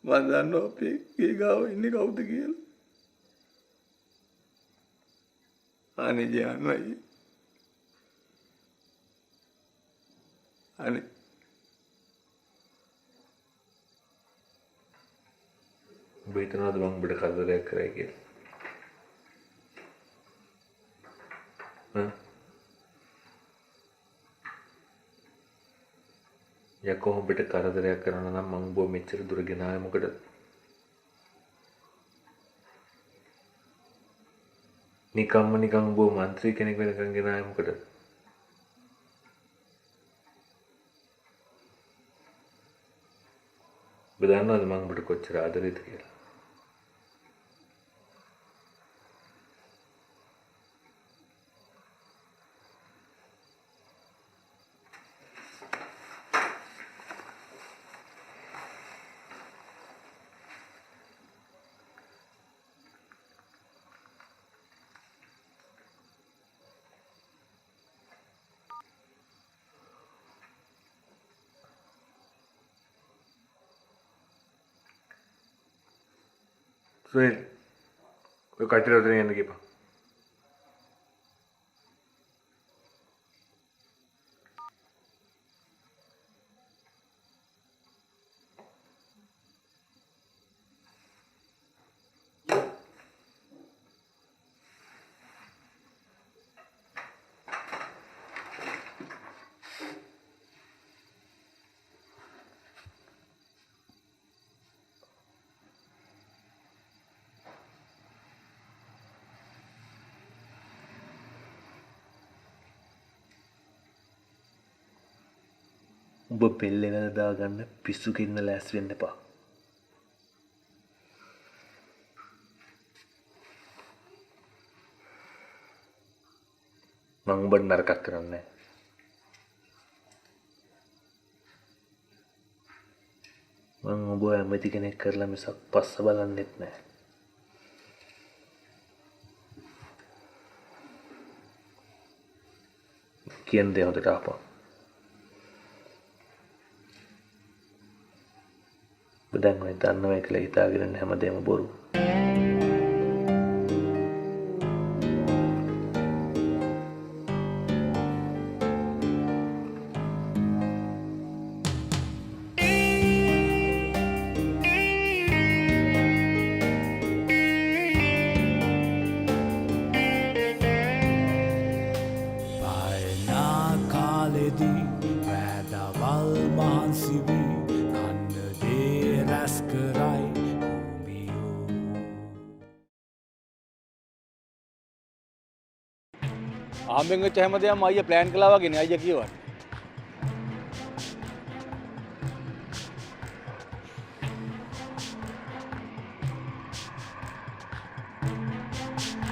මම දන්නවා අපේ ගේ ගාව ඉන්නේ කවුද කියලා. අනේ ජානයි. අනේ ඔබ හිතනවාද මම ඔබට කරදරයක් කරයි කියලා? යකෝ ඔබට කරදරයක් කරන්න නම් මම ඔබ මෙච්චර දුර ගෙනාවේ මොකටද? නිකන් ඔබ මන්ත්‍රී කෙනෙක් වෙනකන් ගෙනාවේ මොකටද? ඔබ දන්නවද මම ඔබට කොච්චර ආදරේද කියලා? सुनील कोई कटरे उतरे नहीं के पास ඔබ පෙල්ලෙන දාගන්න පිස්සු කින්න ලෑස්ති වෙන්න එපා. මම ඔබට නරකක් කරන්නේ නැහැ. මම ඔබ ඇමති කෙනෙක් කරලා මිසක් පස්ස බලන්නෙත් නැහැ. කියන දේ හොඳට අහපන්. දැන් ඔය දන්නවා කියලා හිතාගෙන හැමදේම බොරු. පායනා කාලෙදී වැදවල් මහන්සි වී ආම්බෙන් වෙච්ච හැමදේම අයියා ප්ලෑන් කළා වගේනේ අයියා කියවන්නේ.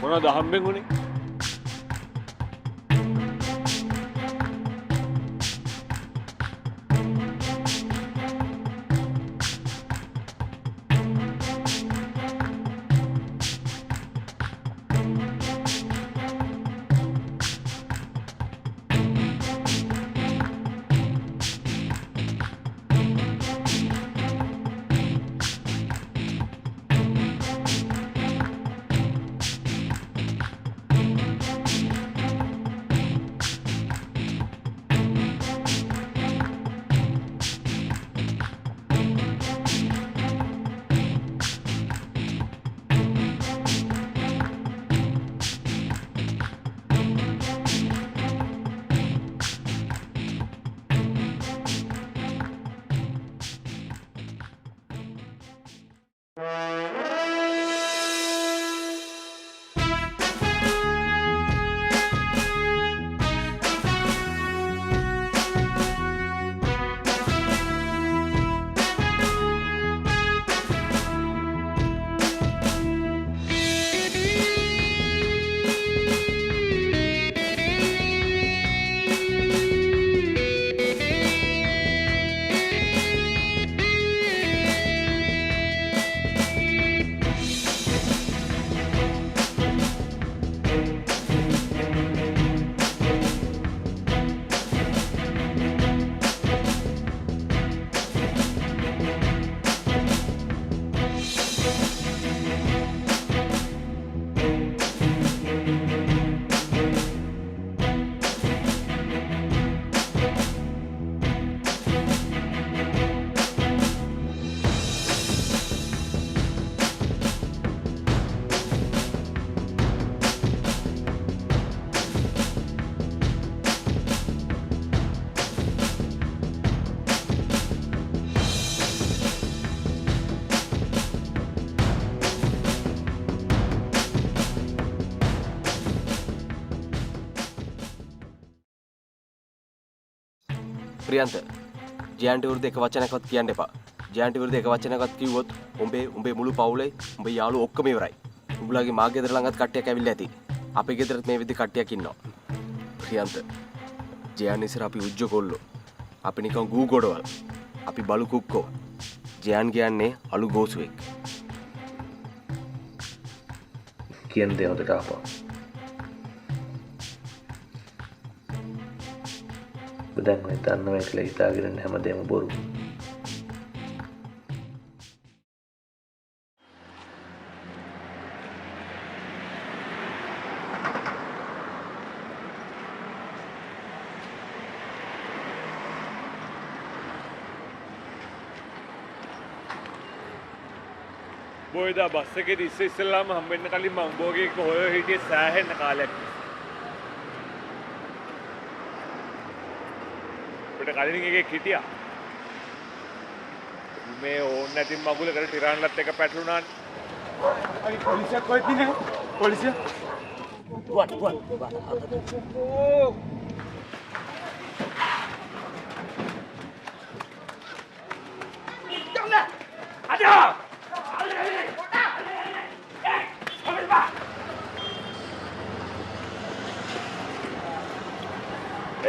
මොනවද හම්බෙන් උනේ? ප්‍රියන්ත ජයන්ට විරුද්ධ එක වචනයක්වත් කියන්න එපා. ජයන්ට විරුද්ධ එක වචනයක්වත් කිව්වොත් උඹේ මුළු පවුලේ උඹේ යාළුවෝ ඔක්කොම ඉවරයි. උඹලාගේ මා ගෙදර ළඟත් කට්ටියක් ඇවිල්ලා ඇති. අපේ ගෙදරත් මේ විදිහ කට්ටියක් ඉන්නවා. ප්‍රියන්ත ජයන් ඉස්සර අපි උජ්ජ කොල්ලෝ. අපි නිකන් ගූ ගොඩවල්. අපි බලු කුක්කෝ. ජයන් කියන්නේ අලු ගෝසුවෙක්. කියන දේ හොඳට අහපන්. දැන් ඔය දන්නවා කියලා හිතාගෙන හැමදේම බොරු. බොයිදා බස් එකේදී ඉස්සෙල්ලාම හම්බෙන්න කලින් මම උඹෝගේ එක හොය හිටියේ සෑහෙන කාලයක්. අපිට කලින් එකේ හිටියා. මේ ඕන් නැති මගුලකට ටිරාන්ලත් එක පැටලුණානේ. අයි පොලිසියක් කොහෙද ඉන්නේ? පොලිසිය. වන්. ඕ. Jangan. Ada.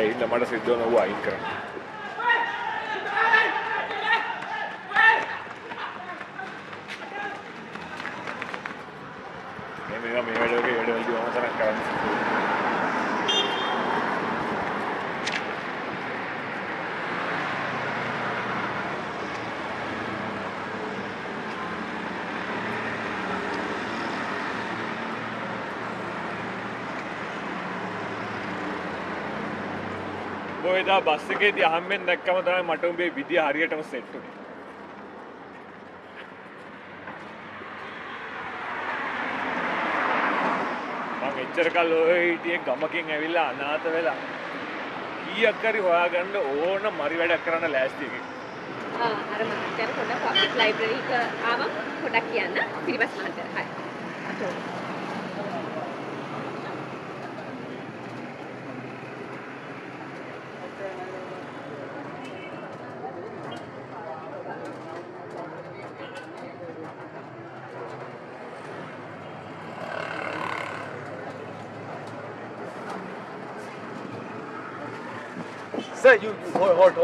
ඉන්න මට සිද්ධ වෙන ඌ අයින් කරන්න. මේ වැඩවලදී මම තරක් කරන්නේ. බොයිදා බස් එකේදී අහම්බෙන් දැක්කම තමයි මට උඹේ විදිය හරියටම සෙට් උනේ. මම එච්චර කල් ඔය හිටියේ ගමකින් ඇවිල්ලා අනාථ වෙලා කීයක් හරි හොයාගන්න ඕන මරි වැඩක් කරන්න ලෑස්ති එකෙක්. අර මහත්තයාට පොඩ්ඩක් පබ්ලික් ලයිබ්‍රරි එක ආවම පොඩ්ඩක් කියන්න පිරිබස් මහත්තයාට. හරි. අතෝ. Sir, you hold.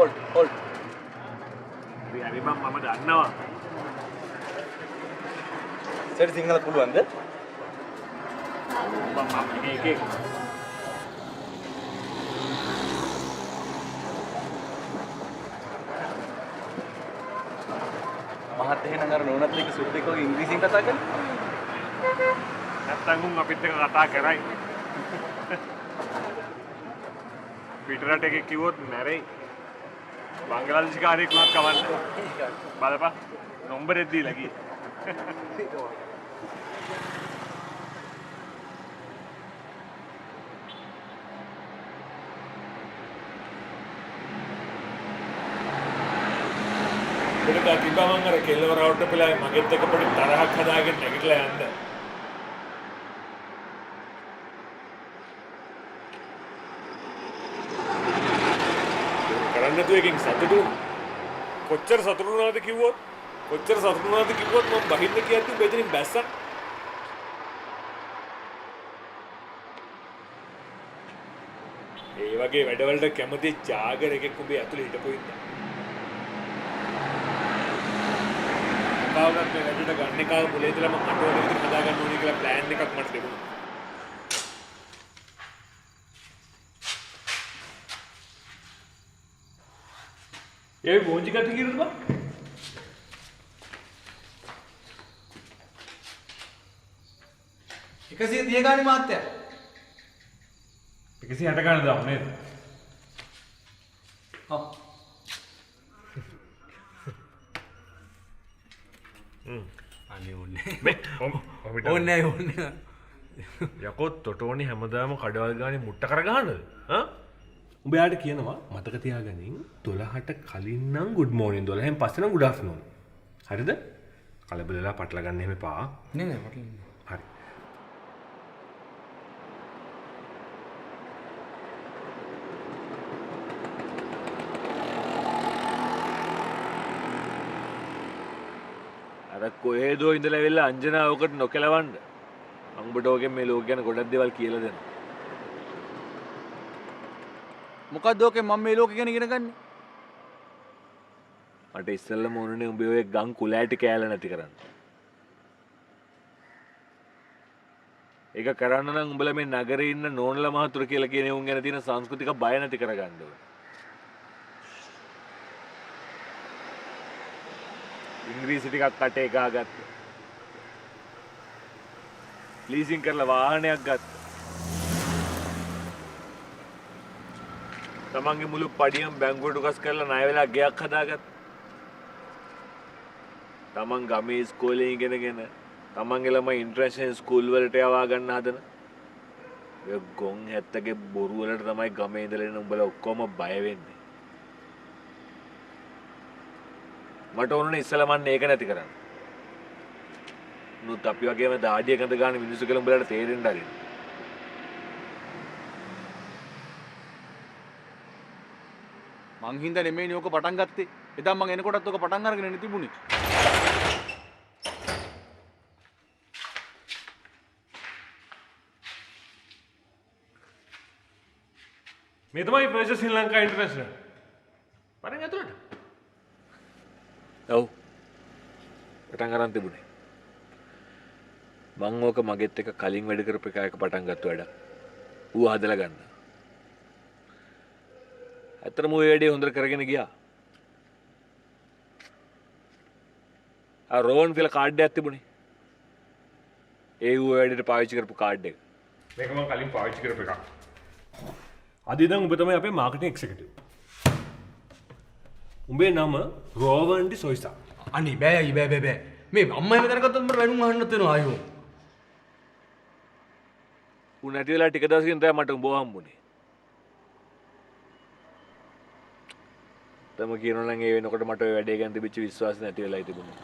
හරි මම දන්නවා. සර් සිංහල පුළුවන්ද? මම එකේ මහත් එහෙනම් අර නෝනත් එක්ක සුද්දෙක් වගේ ඉංග්‍රීසියෙන් කතා කරන්නේ? නැත්තම් උන් අපිත් එක්ක කතා කරයි. පිටරට එකේ කිව්වොත් මැරෙයි. බංගලාදේශිකාරයෙක් වුණත් කවන්න. බලපන්. නම්බරෙත් දීලා ගියේ. පිටට තිබ්බමන් අර කෙල්ලවර අවුට් පෙළයි මගෙත් එක පොඩි තරහක් හදාගෙන නැගිටලා යන්න. නැතුවකින් සතුටු කොච්චර සතුටු වුණාද කිව්වොත් මම බහින්න කියද්දි මෙතනින් බැස්සා. ඒ වගේ වැඩවලට කැමති ජාගර එකෙක් උඹේ ඇතුලේ හිටපු ඉන්න. කාවුණත් මේ වැඩට ගන්න එක මුලේ ඉඳලා මම අටවල විතර හදාගන්න ඕනේ කියලා ප්ලෑන් එකක් මට තිබුණා. ඒ මොන්ජි කට්ටි කියනද බා? 130 ගානේ මාත්‍යා. 160 ගානේ දාමු නේද? ඔව්. අනේ ඕනේ. ඕනේ. යකෝ තොටෝනි හැමදාම කඩවල් ගානේ මුට්ට කර ගහනද? හා? උඹ යාට කියනවා මතක තියාගනින් 12ට කලින් නම් good morning 12න් පස්සේ නම් good afternoon. හරිද? කලබලලා පටල ගන්න එහෙම එපා. නෑ පටල. හරි. අර කොහෙදෝ ඉඳලා ඇවිල්ලා අංජනා ඔකට නොකලවන්න. මම ඔබට ඕකෙන් මේ ලෝක ගැන ගොඩක් දේවල් කියලා දෙනවා. මොකක්ද ඕකේ මම මේ ලෝකෙ ගැන ඉගෙන ගන්නේ? මට ඉස්සෙල්ලම ඕනනේ උඹේ ඔය ගම් කුලෑටි කෑල්ල නැති කරන්න. ඒක කරන්න නම් උඹලා මේ නගරේ ඉන්න නෝනලා මහතුරු කියලා කියන උන් ගැන තියෙන සංස්කෘතික බය නැති කරගන්න ඕනේ. ඉංග්‍රීසි ටිකක් කටේ ගහගත්තා. ලීසින් කරලා වාහනයක් ගත්තා. තමන්ගේ මුළු පඩියම බැංකුවට උකස් කරලා ණය වෙලා ගෙයක් හදාගත්තා. තමන් ගමේ ඉස්කෝලේ ඉගෙනගෙන තමන්ගේ ළමයි ඉන්ටර්නැෂනල් ස්කූල් වලට යවා ගන්න හදන. ඔය ගොන් හැත්තගේ බොරු වලට තමයි ගමේ ඉඳලා එන උඹලා ඔක්කොම බය වෙන්නේ. මට ඕනේ ඉස්සලා මන්නේ ඒක නැති කරන්න. නුත් අපි වගේම දාඩිය ගඳ ගන්න මිනිස්සු කියලා උඹලට තේරෙන්න ආරින්න. මං හින්දා නෙමෙයිනේ ඕක පටන් ගත්තේ. එදා මං එනකොටත් ඕක පටන් අරගෙන ඉන්න තිබුණේ. මේ තමයි ප්‍රේස ශ්‍රී ලංකා ඉන්ටර්නැෂනල්. පරෙන් ඇතුළට. ඔව්. පටන් ගන්න තිබුණේ. මං ඕක මගෙත් එක කලින් වැඩ කරපු එක පටන් ගත්ත වැඩක්. ඌ හදලා ගන්න. ඇත්තටම ඔය වැඩේ හොඳට කරගෙන ගියා. ආ රෝන් කියලා කාඩ් එකක් තිබුණේ. ඒ ඌ වැඩේට පාවිච්චි කරපු කාඩ් එක. මේක මම කලින් පාවිච්චි කරපු එකක්. අද ඉඳන් ඔබ තමයි අපේ මාකටිං එක්සිකියුටිව්. උඹේ නම රෝවන්ඩි සොයිසා. අනේ බෑ බෑ. මේ අම්මා එහෙම දැනගත්තොත් මට වැණුම් අහන්නත් වෙනවා ආයෝ. උන් නැති වෙලා ටික දවසකින් තමයි මට උඹව හම්බුනේ. තම කියනවා නම් ඒ වෙනකොට මට ඔය වැඩේ ගැන තිබිච්ච විශ්වාසය නැති වෙලායි තිබුණේ.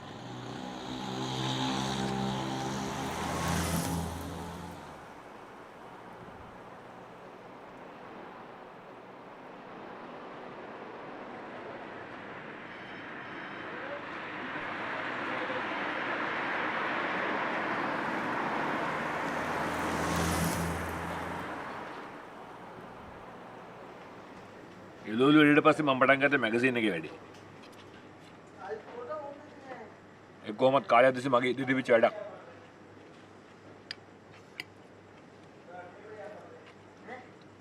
එළවලු වැඩේට පස්සේ මම පටන් ගත්ත මැගසින් එකේ වැඩේ. ඒ කොහොමත් කාලයක් තිස්සේ මගේ ඉදිරි තිබිච්ච වැඩක්.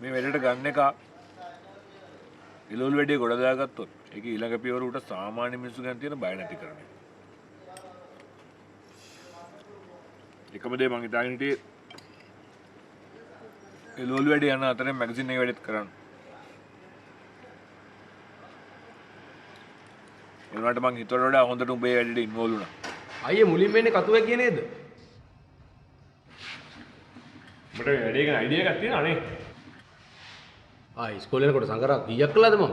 මේ වැඩේට ගන්න එක එළවලු වැඩේ ගොඩ දාගත්තොත් ඒක ඊළඟ පියවර උට සාමාන්‍ය මිනිස්සු ගැන තියෙන බය නැති කරන එක. එකම දේ මං හිතාගෙන හිටියේ එළවලු වැඩේ යන අතරේ මැගසින් එකේ වැඩේත් කරන්න. ඒනට මං හිතුවට වඩා හොඳට උඹේ වැඩේට ඉන්වෝල් වුණා. අයියේ මුලින්ම එන්නේ කතුවේ කිය නේද? උඹට වැඩේ ගැන අයිඩියා එකක් තියෙනව නේ? ඉස්කෝලේ යනකොට සංකරා කීයක් කළාද මම?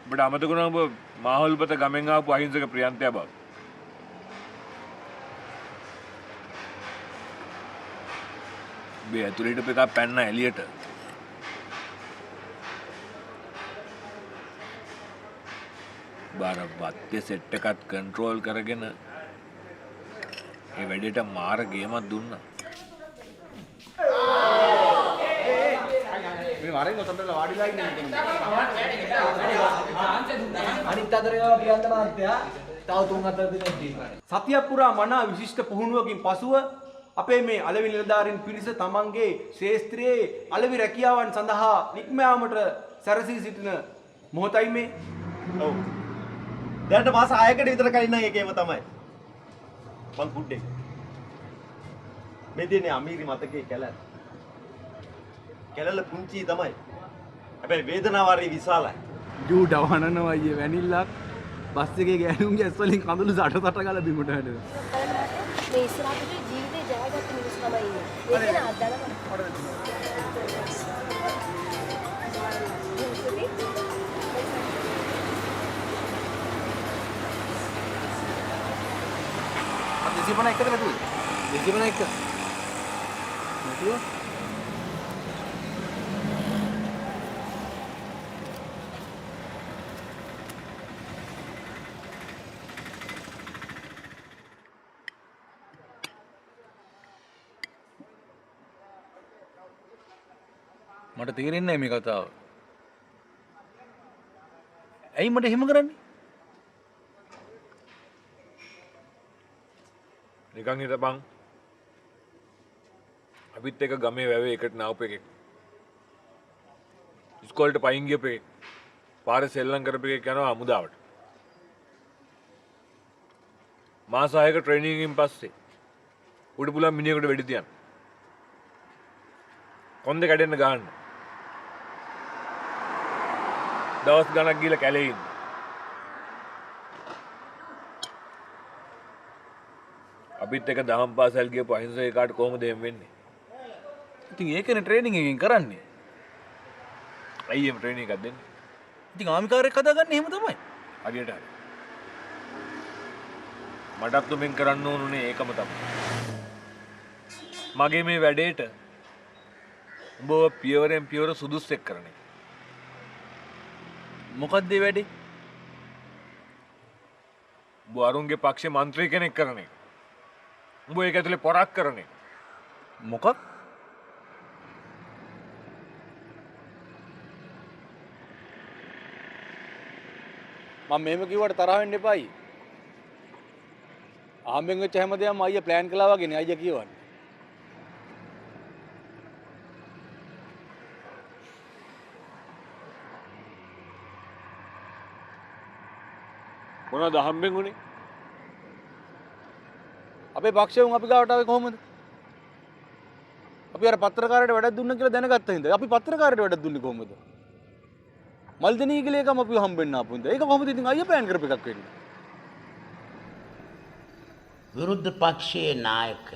උඹට අමතක වුණා උඹ මාහොල්පත ගමෙන් ආපු අහිංසක ප්‍රියන්තයා බව. මේ ඇතුළේට එකක් පැන්න එළියට. බාර වත්තේ සෙට් එකක් කන්ට්‍රෝල් කරගෙන ඒ වැඩේට මාර ගේමක් දුන්නා. මේ වරෙන් ඔතනට වාඩිලා ඉන්නේ අනිත් අතරේ ප්‍රියන්ත මහත්තයා තව 3-4 දිනක් දීපා. සතියක් පුරා මනා විශිෂ්ට පුහුණුවකින් පසුව අපේ මේ අලෙවි නිලධාරීන් පිරිස තමන්ගේ ශේස්ත්‍රයේ අලෙවි රැකියාවන් සඳහා නික්ම යාමට සැරසී සිටින මොහොතයි මේ. ඔව්. දැනට මාස 6කට විතර කලින් නම් ඒකේම තමයි. මං කුඩේ. මේ දෙන්නේ අමීරි මතකේ කැලල. කැලල පුංචි තමයි. හැබැයි වේදනාව හරි විශාලයි. ජූ ඩවනනවා අයියේ වැනිල්ලක් බස් එකේ ගෑනුන්ගේ ඇස් වලින් කඳුළු සට ගාලා බිමුට හැදෙනවා. මේ ඉස්සරහට ජීවිතේ ජයගත්ත මිනිස්සු තමයි ඉන්නේ. ඒක නේ අදලම. දෙසිපන එකද වැටුනේ? දෙසිපන එක. නැතුව මට තේරෙන්නේ නැහැ මේ කතාව. ඇයි මට එහෙම කරන්නේ? නිකන් හිටපන්. අපිත් එක ගමේ වැවේ එකට නාවපු එකෙක්. ඉස්කෝලේට පයින් ගියපු එකෙක්. පාරේ සෙල්ලම් කරපු එකෙක් යනවා අමුදාවට. මාස 6ක ට්‍රේනින් එකකින් පස්සේ උඩ පුලන් මිනිහෙකුට වෙඩි තියන්න. කොන්දේ කැඩෙන්න ගහන්න. දවස් ගණක් ගිහලා කැලේ ඉන්න. අපිත් එක දහම් පාසල් ගියපු අහිංසක එකාට කොහොමද එහෙම වෙන්නේ? ඉතින් ඒකනේ ට්‍රේනින් එකකින් කරන්නේ. ඇයි එහෙම ට්‍රේනින් එකක් දෙන්නේ? ඉතින් ආමිකාරයෙක් හදාගන්නේ එහෙම තමයි. හරියට හරි. මටත් තුමින් කරන්න ඕනුනේ ඒකම තමයි. මගේ මේ වැඩේට උඹව පියවරෙන් පියවර සුදුස්සෙක් කරන එක. මොකක්ද මේ වැඩේ? උඹ අරුන්ගේ පක්ෂේ മന്ത്രി කෙනෙක් කරන එක. උඹ ඒක ඇතුලේ පොරක් කරන එක. මොකක්? මම මෙහෙම කිව්වට තරහ වෙන්න එපායි. ආම්බෙන් වෙච්ච හැමදේම අයියා ප්ලෑන් කළා වගේනේ අයියා කියවන්නේ. මොනවද හම්බෙන් උනේ? අපේ පක්ෂයෙන් අපි ගාවට ආවේ කොහොමද? අපි අර පත්‍රකාරයට වැඩක් දුන්න කියලා දැනගත්ත හින්දා. අපි පත්‍රකාරයට වැඩක් දුන්නේ කොහොමද? මල්දනී කියලා එකම අපි හම්බෙන්න ආපු හින්දා. ඒක කොහොමද ඉතින් අයියා ප්ලෑන් කරපු එකක් වෙන්නේ? විරුද්ධ පක්ෂයේ නායක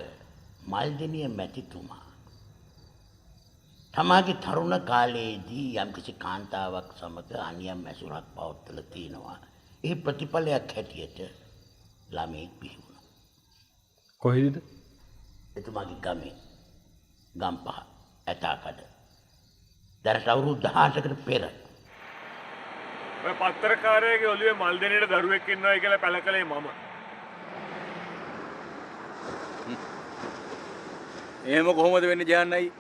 මල්දිනිය මැතිතුමා තමාගේ තරුණ කාලයේදී යම්කිසි කාන්තාවක් සමග අනියම් ඇසුරක් පවත්වලා තිනවා. ඒ ප්‍රතිඵලයක් හැටියට ළමෙක් බිහි වුණා. කොහෙද? එතුමාගේ ගමේ ගම්පහ ඇතාකඩ. දැනට අවුරුදු 18කට පෙර. ඔය පත්‍රකාරයාගේ ඔළුවේ මල් දෙනේට දරුවෙක් ඉන්නවා කියලා පැලකලේ මම. එහෙම කොහොමද වෙන්නේ ජයන්නයි?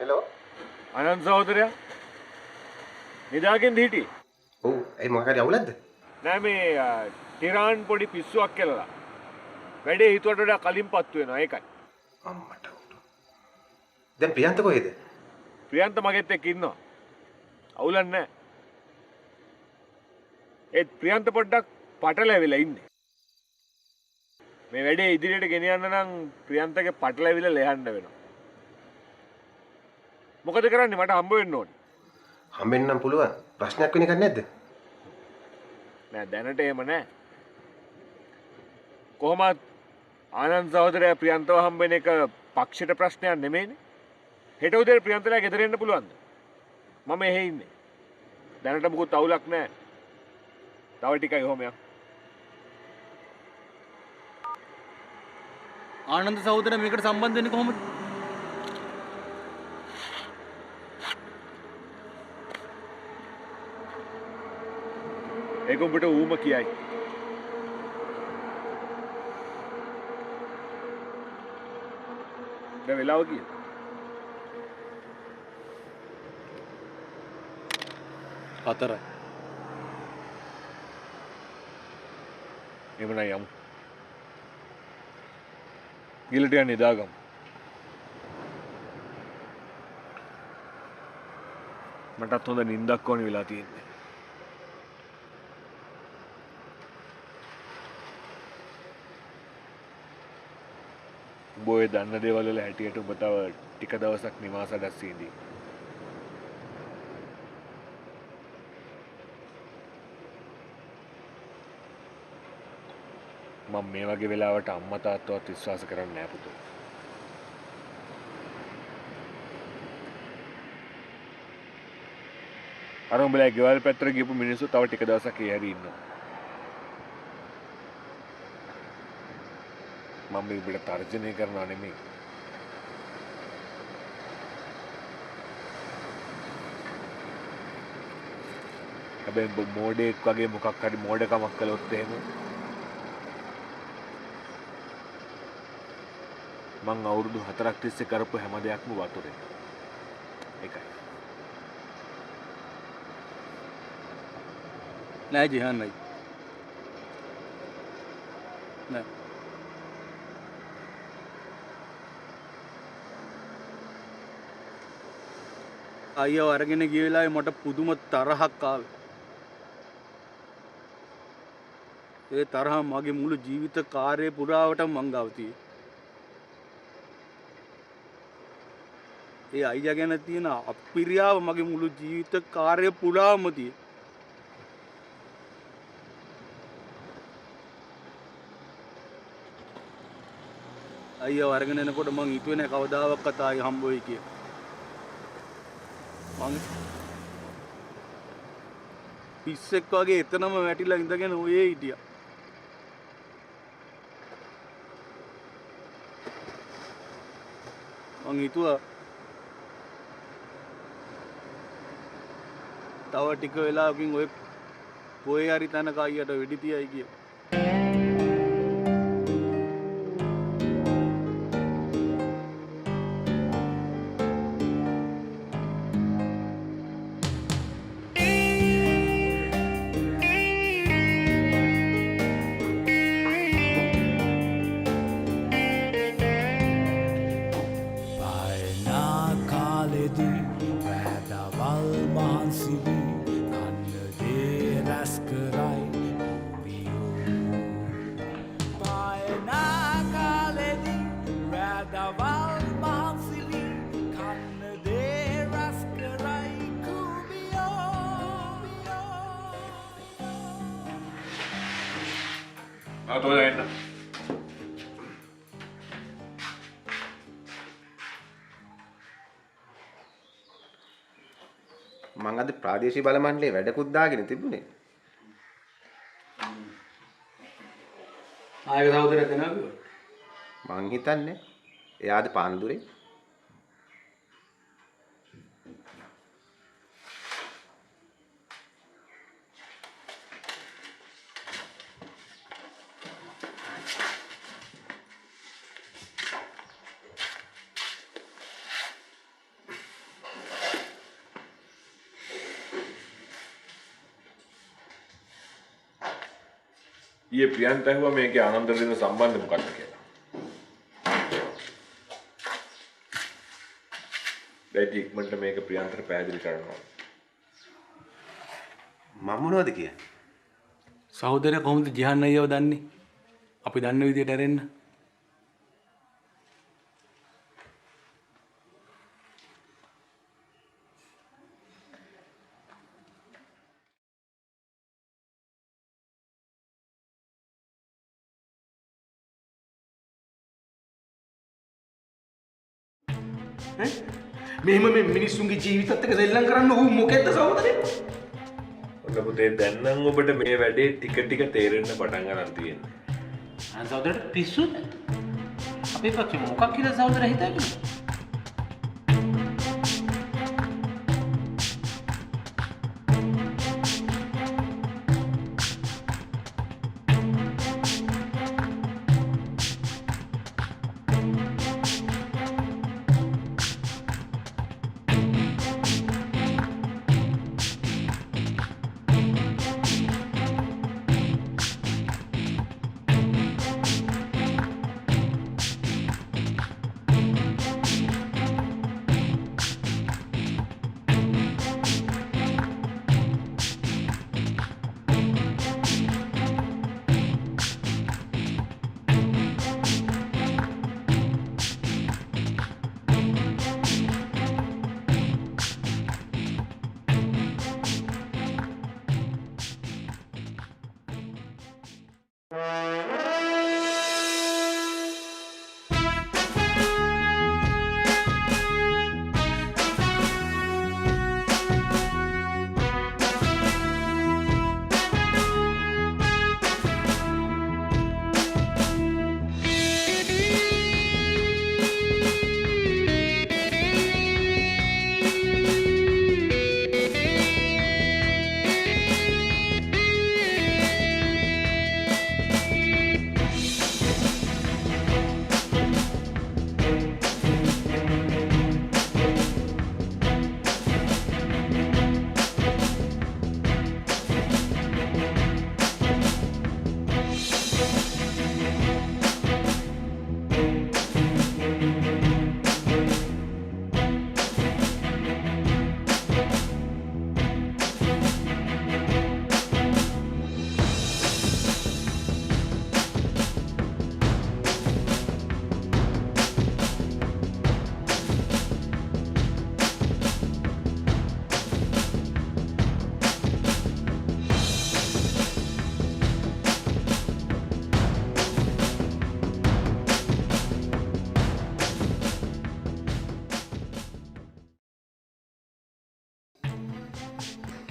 හෙලෝ අනන්ත සහෝදරයා නිදාගෙන හිටියේ. ඔව් ඒ මොකක්ද අවුලක්ද? නෑ මේ ටිරාන් පොඩි පිස්සුවක් කියලා. වැඩේ හිතුවට වඩා කලින් පත්තු වෙනවා ඒකයි. අම්මට උඩ. දැන් ප්‍රියන්ත කොහෙද? ප්‍රියන්ත මගෙත් එක්ක ඉන්නවා. අවුලක් නෑ. ඒත් ප්‍රියන්ත පොඩ්ඩක් පටලැවිලා ඉන්නේ. මේ වැඩේ ඉදිරියට ගෙන යන්න නම් ප්‍රියන්තගේ පටලැවිලා ලෙහන්න වෙනවා. මොකද කරන්නේ මට හම්බ වෙන්න ඕනේ. හම්බෙන්න නම් පුළුවන්. ප්‍රශ්නයක් වෙන එකක් නැද්ද? නෑ දැනට එහෙම නෑ. කොහොමත් ආනන්ද සහෝදරයා ප්‍රියන්තව හම්බෙන එක පක්ෂයට ප්‍රශ්නයක් නෙමෙයිනේ. හෙට උදේ ප්‍රියන්තලා ගෙදර එන්න පුළුවන්ද? මම එහෙ ඉන්නේ. දැනට මොකුත් අවුලක් නෑ. තව ටිකයි ඔහොම යන්න. ආනන්ද සහෝදරයා මේකට සම්බන්ධ වෙන්නේ කොහොමද? ඒක උඹට ඌම කියයි. දැන් වෙලාව කීයද? 4යි. එමුනා යමු. ගිලට යන්න නිදාගමු. මටත් හොඳ නිින්දක් ඕනේ වෙලා තියෙන්නේ. උඹ ඔය දන්න දේවල් වල හැටියට උඹ තව ටික දවසක් නිවාස අඩස්සේ ඉඳී. මම මේ වගේ වෙලාවට අම්මා තාත්තවත් විශ්වාස කරන්නේ නැහැ පුතේ. අර උඹලා ගෙවල් පැත්තට ගිහපු මිනිස්සු තව ටික දවසක් ඒ හැරි ඉන්නවා. මම ඉබිට තර්ජනය කරනවා නෙමෙයි. හැබැයි ඔබ මෝඩෙක් වගේ මොකක් හරි මෝඩකමක් කළොත් එහෙම මං අවුරුදු 4ක් තිස්සේ කරපු හැම දෙයක්ම වතුරේ. ඒකයි. නෑ ජිහාන් නයි. නෑ. අයියව අරගෙන ගිය වෙලාවේ මට පුදුම තරහක් ආවේ. ඒ තරහ මගේ මුළු ජීවිත කාර්යය පුරාවටම මං ගාව තියෙයි. ඒ අයියා ගැන තියෙන අපිරියාව මගේ මුළු ජීවිත කාර්යය පුරාම තියෙයි. අයියව අරගෙන එනකොට මං හිතුවේ නෑ කවදාවත් ආයි හම්බ වෙයි කියලා. මං පිස්සෙක් වගේ එතනම වැටිලා ඉඳගෙන ඔයේ හිටියා. මං හිතුවා තව ටික වෙලාවකින් ඔය කොහේ හරි තැනක අයියට වෙඩි තියයි කියලා. මං අද ප්‍රාදේශීය බල මණ්ඩලයේ වැඩකුත් දාගෙන තිබුණේ. ආයෙ සහෝදරයෙක් එනවා කිව්වා. මං හිතන්නේ එයාද පාන්දුරේ. ඊයේ ප්‍රියන්ත ඇහුවා මේකේ ආනන්ද දෙන සම්බන්ධය මොකක්ද කියලා. දැන් ඉක්මනට මේක ප්‍රියන්තට පැහැදිලි කරනවා. මම මොනවද කියන්නේ? සහෝදරයා කොහොමද ජිහාන් අයියව දන්නේ? අපි දන්න විදියට ඇරෙන්න. මෙහෙම මේ මිනිස්සුන්ගේ ජීවිතත් එක්ක සෙල්ලම් කරන්න ඌ මොකෙද්ද සහෝදරේ? ඔන්න පුතේ දැන් නම් ඔබට මේ වැඩේ ටික ටික තේරෙන්න පටන් ගන්න තියෙනවා. අන් සහෝදරට පිස්සුද? අපේ පක්ෂේ මොකක් කියලා සහෝදර හිතාගෙන?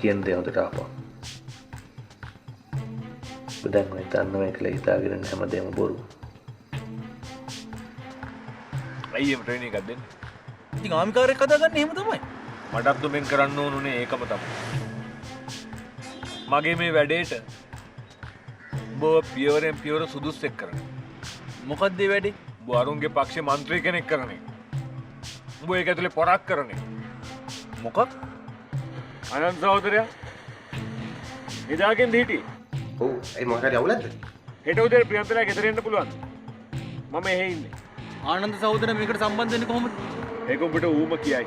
කියන දේ හොඳට අහපන්. දැන් මම දන්නවා කියලා හිතාගෙන හැමදේම බොරු. අයියම ට්‍රේනින් එකක් දෙන්න. ඉතින් ආමිකාරයෙක් හදාගන්න එහෙම තමයි. මටත් දුමෙන් කරන්න ඕනුනේ ඒකම තමයි. මගේ මේ වැඩේට උඹ පියවරෙන් පියවර සුදුස්සෙක් කරන. මොකක්ද ඒ වැඩේ? උඹ අරුන්ගේ පක්ෂේ මන්ත්‍රී කෙනෙක් කරන්නේ. උඹ ඒක ඇතුලේ පොරක් කරන්නේ. මොකක්? අනන්ත සහෝදරයා නිදාගෙන හිටියේ. ඔව් ඒ මොකක්ද අවුලක්ද? හෙට උදේ ප්‍රියන්තලා ගෙදර එන්න පුළුවන්. මම එහෙ ඉන්නේ. ආනන්ද සහෝදරයා මේකට සම්බන්ධ වෙන්නේ කොහොමද? ඒක උඹට ඌම කියයි.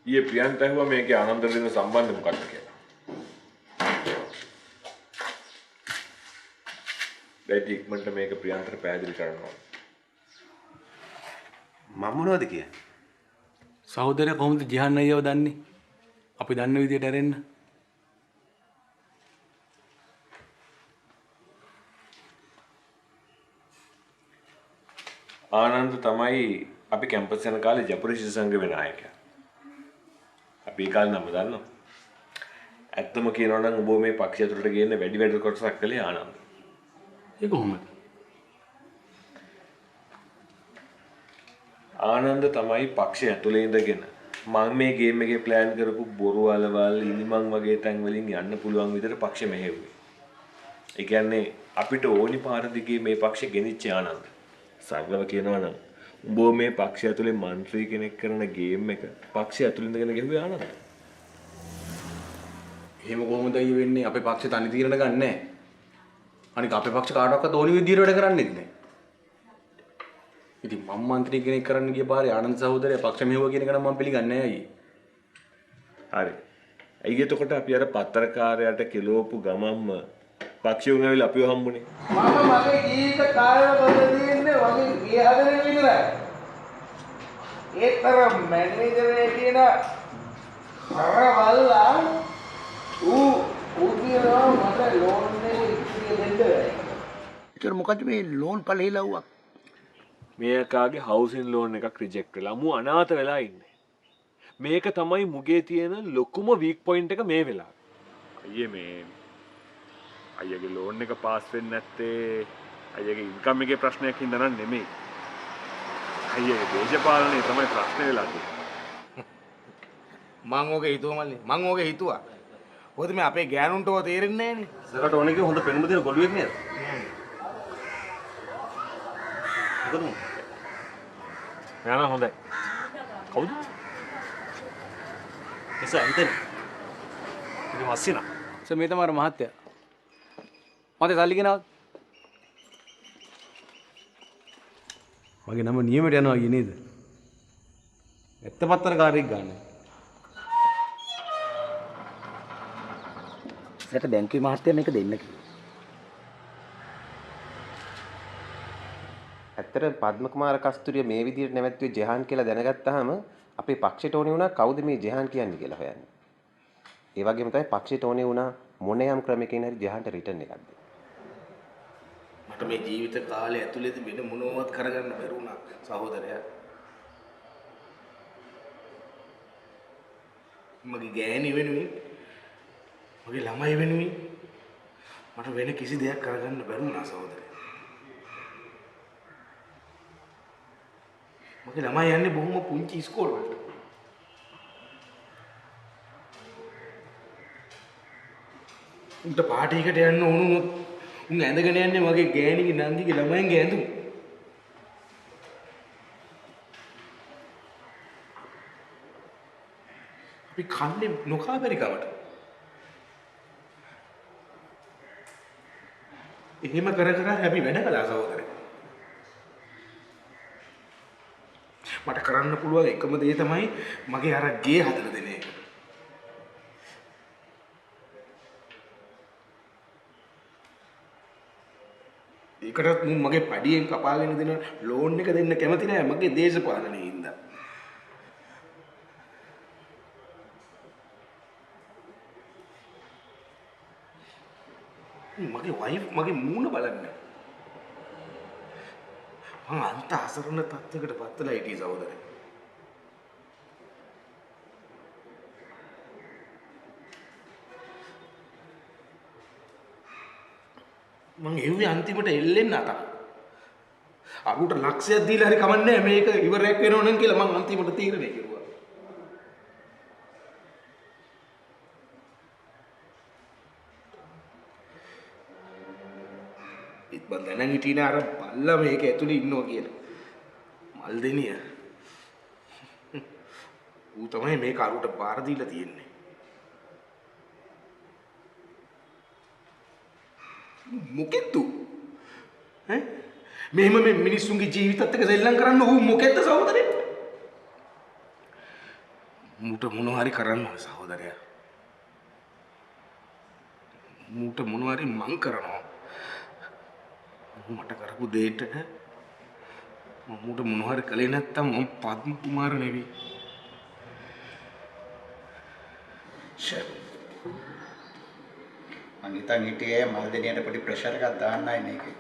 ඊයේ ප්‍රියන්ත ඇහුවා මේකේ ආනන්ද දෙන්න සම්බන්ධ මොකක්ද කියලා. දැන් ඉක්මනට මේක ප්‍රියන්තට පැහැදිලි කරනවා. මම මොනවද කියන්නේ? සහෝදරයා කොහොමද ජිහාන් අයියව දන්නේ? අපි දන්න විදියට ඇරෙන්න. ආනන්ද තමයි අපි කැම්පස් යන කාලේ ජපුරි ශිෂ්‍ය සංඝ නායකයා. අපි ඒ කාලේ නම දන්නවා. ඇත්තම කියනවා නම් ඔබ මේ පක්ෂය ඇතුළට ගේන්න වැඩි කොටසක් කළේ ආනන්ද. ඒ කොහොමද? ආනන්ද තමයි පක්ෂය ඇතුලේ ඉඳගෙන මම මේ ගේම් එකේ ප්ලෑන් කරපු බොරු වලවල් ඉනිමන් වගේ තැන් වලින් යන්න පුළුවන් විදිහට පක්ෂෙ මෙහෙව්වේ. ඒ කියන්නේ අපිට ඕනි පාර දිගේ මේ පක්ෂෙ ගෙනිච්ච ආනන්ද. සරලව කියනවා නම් උඹ මේ පක්ෂය ඇතුලේ മന്ത്രി කෙනෙක් කරන ගේම් එක පක්ෂය ඇතුලේ ඉඳගෙන ගෙව්වේ ආනන්ද. එහෙම කොහොමද අයිය වෙන්නේ? අපේ පක්ෂේ තනි තීරණ ගන්න නැහැ. අනික අපේ පක්ෂ කාටවත් ඕනි විදියට වැඩ කරන්නේත් නැහැ. ඉතින් මම മന്ത്രി කෙනෙක් කරන්න ගිය පාරේ ආනන්ද සහෝදරයා පක්ෂ මෙහෙව කියන එක නම් මම පිළිගන්නේ නැහැ අයියේ. හරි. ඇයි එතකොට අපි අර පත්තරකාරයාට කෙලවපු ගමම්ම පක්ෂියුන් ඇවිල්ලා අපිව හම්බුනේ. මම මගේ ජීවිත කාලය බඳ දෙන්නේ වගේ ගේ හදන විතරයි. ඒතර මැනේජර් කියන අරවල්ලා ඌ කියනවා මට ලෝන් එක ඉතිරි දෙන්න. ඒතර මොකද මේ ලෝන් පළහිලව්වක්? මේකාගේ හවුසින් ලෝන් එකක් රිජෙක්ට් වෙලා මු අනාථ වෙලා ඉන්නේ. මේක තමයි මුගේ තියෙන ලොකුම වීක් පොයින්ට් එක මේ වෙලාවේ. අයියේ මේ අයියගේ ලෝන් එක පාස් වෙන්නේ නැත්තේ අයියගේ ඉන්කම් එකේ ප්‍රශ්නයක් හින්දා නම් නෙමෙයි. අයියගේ දේශපාලනේ තමයි ප්‍රශ්නේ වෙලා තියෙන්නේ. මං ඕක හිතුවා මල්ලි. මං ඕක හිතුවා. මොකද මේ අපේ ගෑනුන්ට ඕක තේරෙන්නේ නැහනේ. ඉස්සරහට ඕනේ හොඳ පෙනුම දෙන ගොළුෙක් නේද? මොකද? යනවා හොඳයි. කවුද? එසා හිතන්නේ. ඉතින් වස්සිනා. මේ තමයි මහත්තයා. මට සල්ලි ගෙනාව. මගේ නම නියමයට යනවා අයියේ නේද? ඇත්ත පත්තරකාරයෙක් ගන්න. සට බැංකුවේ මහත්තයා මේක දෙන්න කිව්වා. ඇත්තට පද්ම කුමාර කස්තුරිය මේ විදිහට නැවැත්තුවේ ජෙහාන් කියලා දැනගත්තාම අපේ පක්ෂයට ඕනේ වුණා කවුද මේ ජෙහාන් කියන්නේ කියලා හොයන්න. ඒ වගේම තමයි පක්ෂයට ඕනේ වුණා මොන යම් ක්‍රමයකින් හරි ජෙහාන්ට රිටර්න් එකක් දෙන්න. මට මේ ජීවිත කාලය ඇතුළත වෙන මොනවත් කරගන්න බැරි වුණා සහෝදරයා. මගේ ගෑණි වෙනුවෙන් මගේ ළමයි වෙනුවෙන් මට වෙන කිසි දෙයක් කරගන්න බැරි වුණා සහෝදරයා. මගේ ළමයි යන්නේ බොහොම පුංචි ඉස්කෝලේ වලට. උන්ට පාටියකට යන්න ඕන වුණොත් උන් ඇඳගෙන යන්නේ මගේ ගෑණිගේ නංගිගේ ළමයින්ගේ ඇඳුම්. අපි කන්නේ නොකා බැරි කමට. එහෙම කර කර අපි වැඩ කළා සහෝදරේ. මට කරන්න පුළුවන් එකම දේ තමයි මගේ අර ගේ හදලා දෙන එක. ඒකටත් මගේ පඩියෙන් කපාගෙන දෙන ලෝන් එක දෙන්න කැමති නෑ මගේ දේශපාලනේ හින්දා. වයිෆ් මගේ මූණ බලන්නේ. මං අන්ත අසරණ තත්යකට පත්වලා හිටියේ සහෝදරේ. මං එව්වේ අන්තිමට එල්ලෙන්න අතක්. අරුට ලක්ෂයක් දීලා හරි කමන්නේ මේක ඉවරයක් වෙනව නම් කියලා මං අන්තිමට තීරණය කෙරුවා. ඉත් බන් දැනන් හිටියේ අර බල්ලා මේක ඇතුලේ ඉන්නවා කියලා. මල්දෙනිය. ඌ තමයි මේක අරුට බාර දීලා තියෙන්නේ. මොකෙද්ද ඈ මෙහෙම මේ මිනිස්සුන්ගේ ජීවිතත් එක්ක සෙල්ලම් කරන්න ඌ මොකෙද්ද සහෝදරේ මූට මොනවා හරි කරන්න ඕන සහෝදරයා මූට මොනවා හරි මං කරනවා මට කරපු දෙයට මූට මොනවා හරි කළේ නැත්තම් මම පද්ම කුමාර නෙවෙයි මං හිතන් හිටියේ මල්දෙනියට පොඩි ප්‍රෙෂර් එකක් දාන්නයි මේකේ.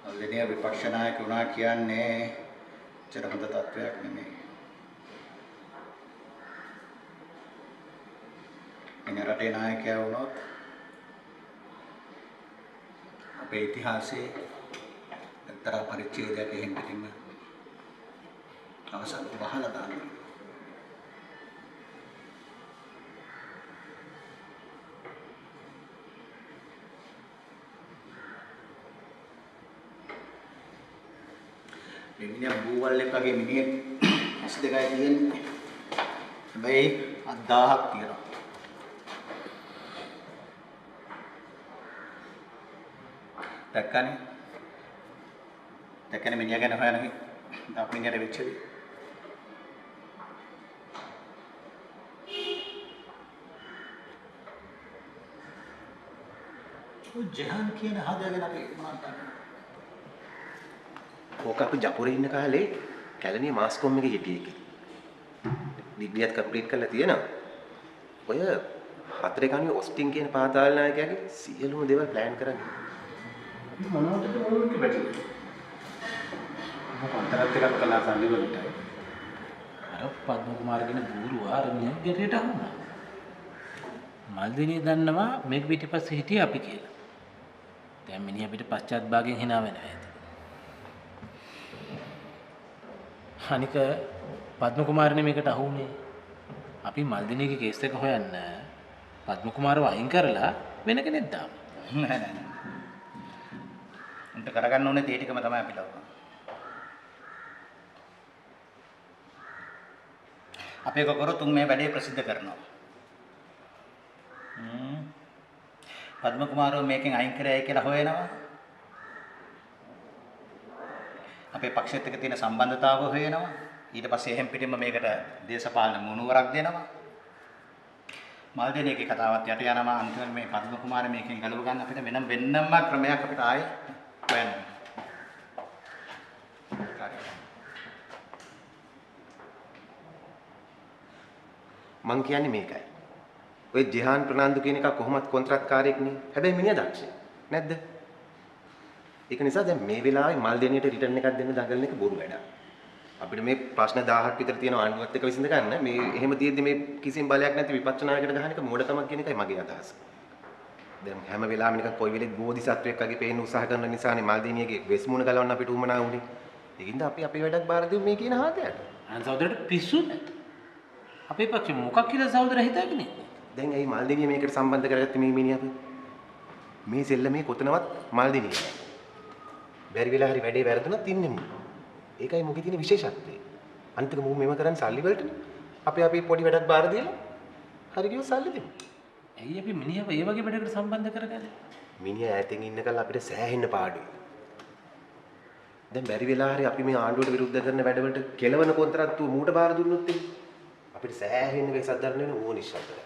මල්දෙනිය විපක්ෂ නායක වුණා කියන්නේ චරමත තත්වයක් නෙමෙයි. මේ රටේ නායකයා වුණොත් අපේ ඉතිහාසයේ එක්තරා පරිච්ඡේදයක එහෙම පිටින්ම අවසන් වහලා දානවා. මේ මිනිහා බූවල්ලෙක් වගේ මිනිහෙක් ඇස් දෙකයි තියෙන්නේ. හැබැයි අත් 1000ක් තියෙනවා. දැක්කනේ මිනිහා ගැන හොයන එක. අපේ මිනිහට වෙච්ච දේ. ඔය ජහන් කියන හදගෙන අපි මොනවද ඕක අපි ජපුරේ ඉන්න කාලේ කැලණිය මාස්කොම් එකේ හිටියේ එකේ. ඩිග්‍රියත් කම්ප්ලීට් කරලා තියෙනවා. ඔය හතරේ කණුවේ ඔස්ටින් කියන පාතාල නායකයාගේ සියලුම දේවල් ප්ලෑන් කරන්නේ. මොනවටද මොනවද බැටි? කොන්ත්‍රාත් එකක් කළා සම්නිවලට. අර පද්ම කුමාර කියන ගුරුවා අර මිනිහ ගෙරේට අහුණා. මල්දිනිය දන්නවා මේක පිටිපස්සේ හිටියේ අපි කියලා. දැන් මිනිහ අපිට පශ්චාත් භාගයෙන් hina වෙනවා ඇති. අනික පද්ම කුමාරනේ මේකට අහුුනේ. අපි මල්දිනියගේ කේස් එක හොයන්න පද්ම කුමාරව අයින් කරලා වෙන කෙනෙක් දාමු. නෑ නෑ නෑ. උන්ට කරගන්න ඕනේ තේ ටිකම තමයි අපිට ඕන. අපේ කොකරොත් උන් මේ වැඩේ ප්‍රසිද්ධ කරනවා. පද්ම කුමාරව මේකෙන් අයින් කරයයි කියලා හොයනවා. අපේ පක්ෂයත් එක්ක තියෙන සම්බන්ධතාවය හොයනවා. ඊට පස්සේ එහෙම් පිටින්ම මේකට දේශපාලන මුණුවරක් දෙනවා. මල්දෙනියගේ කතාවත් යට යනවා. අන්තිමට මේ පද්ම කුමාර මේකෙන් ගලව ගන්න අපිට වෙනම ක්‍රමයක් අපිට ආයේ හොයන්න. මං කියන්නේ මේකයි. ඔය ජෙහාන් ප්‍රනාන්දු කියන එක කොහොමත් කොන්ත්‍රාත්කාරයෙක් නේ. හැබැයි මිනිහා දක්ෂ. නැද්ද? ඒක නිසා දැන් මේ වෙලාවේ මල්දෙනියට රිටර්න් එකක් දෙන්න දඟලන එක බොරු වැඩක්. අපිට මේ ප්‍රශ්න 1000ක් විතර තියෙන ආණ්ඩුවත් එක්ක විසඳ ගන්න මේ එහෙම තියෙද්දි මේ කිසිම බලයක් නැති විපක්ෂ නායකයට ගහන එක මෝඩකමක් කියන එකයි මගේ අදහස. දැන් හැම වෙලාවෙම නිකන් කොයි වෙලෙත් බෝධිසත්වයෙක් වගේ පේන්න උත්සාහ කරන නිසානේ මල්දෙනියගේ වෙස්මුණ ගලවන්න අපිට උවමනා වුනේ. ඒකින්ද අපි අපේ වැඩක් බාර දෙමු මේ කියන හාතයට. අන් සහෝදරට පිස්සුද? අපේ පක්ෂේ මොකක් කියලා සහෝදර හිතාගෙන ඉන්නේ? දැන් ඇයි මල්දෙනිය මේකට සම්බන්ධ කරගත්තේ මේ මිනිහා? මේ සෙල්ලමේ කොතනවත් මල්දෙනිය. බැරි වෙලා හරි වැඩේ වැරදුනත් ඉන්නේ මු. ඒකයි මුගේ තියෙන විශේෂත්වය. අනිත් එක මු මේව කරන්නේ සල්ලි වලටනේ. අපේ පොඩි වැඩක් බාර දීලා හරි ගියොත් සල්ලි දෙමු. ඇයි අපි මිනිහව ඒ වගේ වැඩකට සම්බන්ධ කරගන්නේ? මිනිහා ඈතින් ඉන්නකල් අපිට සෑහෙන්න පාඩුයි. දැන් බැරි වෙලා හරි අපි මේ ආණ්ඩුවට විරුද්ධ කරන වැඩවලට කෙලවන කොන්ත්‍රාත්තුව මූට බාර දුන්නොත් අපිට සෑහෙන්න වෙසක් දරන්න වෙන ඕන නිශ්ශබ්දයි.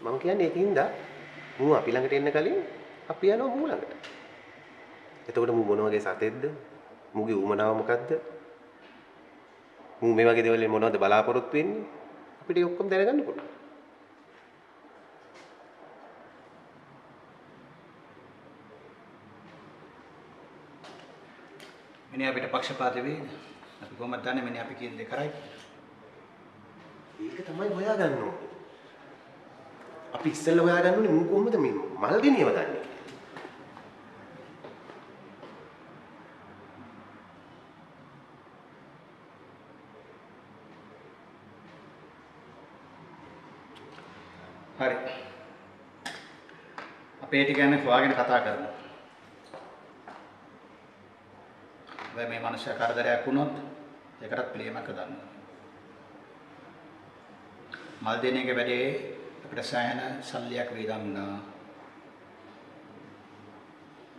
මම කියන්නේ ඒකින්ද මු අපි ළඟට එන්න කලින් අපි යනවා මු ළඟට. එතකොට මු මොන වගේ සතෙක්ද? මුගේ ඌමනාව මොකද්ද? මු මේ වගේ දේවල් මොනවද බලාපොරොත්තු වෙන්නේ? අපිට ඒ ඔක්කොම දැනගන්න පුළුවන්. මිනිහා අපිට පක්ෂපාතී වෙයිද? අපි කොහොමද දන්නේ මිනිහා අපි කියන දේ කරයි? ඒක තමයි හොයාගන්න ඕනේ. අපි ඉස්සෙල්ලා හොයාගන්න ඕනේ මුන් කොහොමද මේ මල්දිනියව දන්නේ. හරි. අපේ ටික ගැන හොයාගෙන කතා කරමු. දැන් මේ මනුෂ්‍ය කරදරයක් වුණොත් ඒකටත් පිළියමක් දාන්න. මල් දෙන එක වැඩේ අපිට සෑහෙන සල්ලියක් වේදම් වුණා.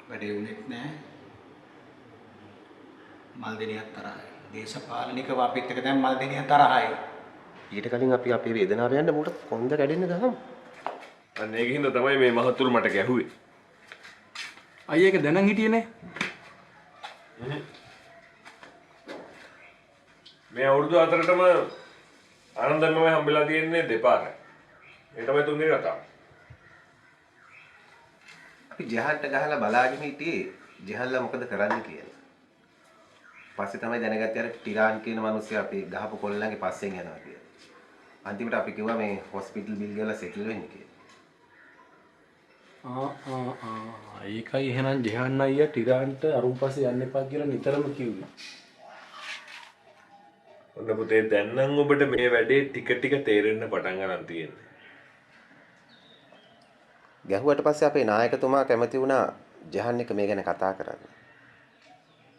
වැඩේ උනේත් නෑ. මල් දෙනියක් තරහයි. දේශපාලනිකව අපිත් එක දැන් මල් දෙනිය තරහයි. ඊට කලින් අපි අපේ වේදනාව යන්න මොකට කොන්ද කැඩෙන්න ගහමු. අන්න ඒකින්ද තමයි මේ මහතුරු මට ගැහුවේ. අයියා ඒක දැනන් හිටියේනේ. මේ අවුරුදු 4ටම ආනන්දම්මම හම්බෙලා තියෙන්නේ දෙපාරයි. ඒ තමයි තුන්වෙනි රටාව. අපි ජහන්ට ගහලා බලාගෙන හිටියේ ජහන්ලා මොකද කරන්නේ කියලා. පස්සේ තමයි දැනගත්තේ අර ටිරාන් කියන මිනිස්සයා අපි ගහපු කොල්ලන්ගේ පස්සෙන් යනවා කියලා. අන්තිමට අපි කිව්වා මේ හොස්පිටල් බිල් ගෙවලා සෙටල් වෙන්න කියලා. ඒකයි එහෙනම් ජෙහන් අයියා ටිරාන්ට අරුන් පස්සේ යන්න එපා කියලා නිතරම කිව්වේ. ඔන්න පුතේ දැන් නම් ඔබට මේ වැඩේ ටික ටික තේරෙන්න පටන් ගන්න තියෙන්නේ. ගැහුවට පස්සේ අපේ නායකතුමා කැමති වුණා ජහන් එක මේ ගැන කතා කරන්න.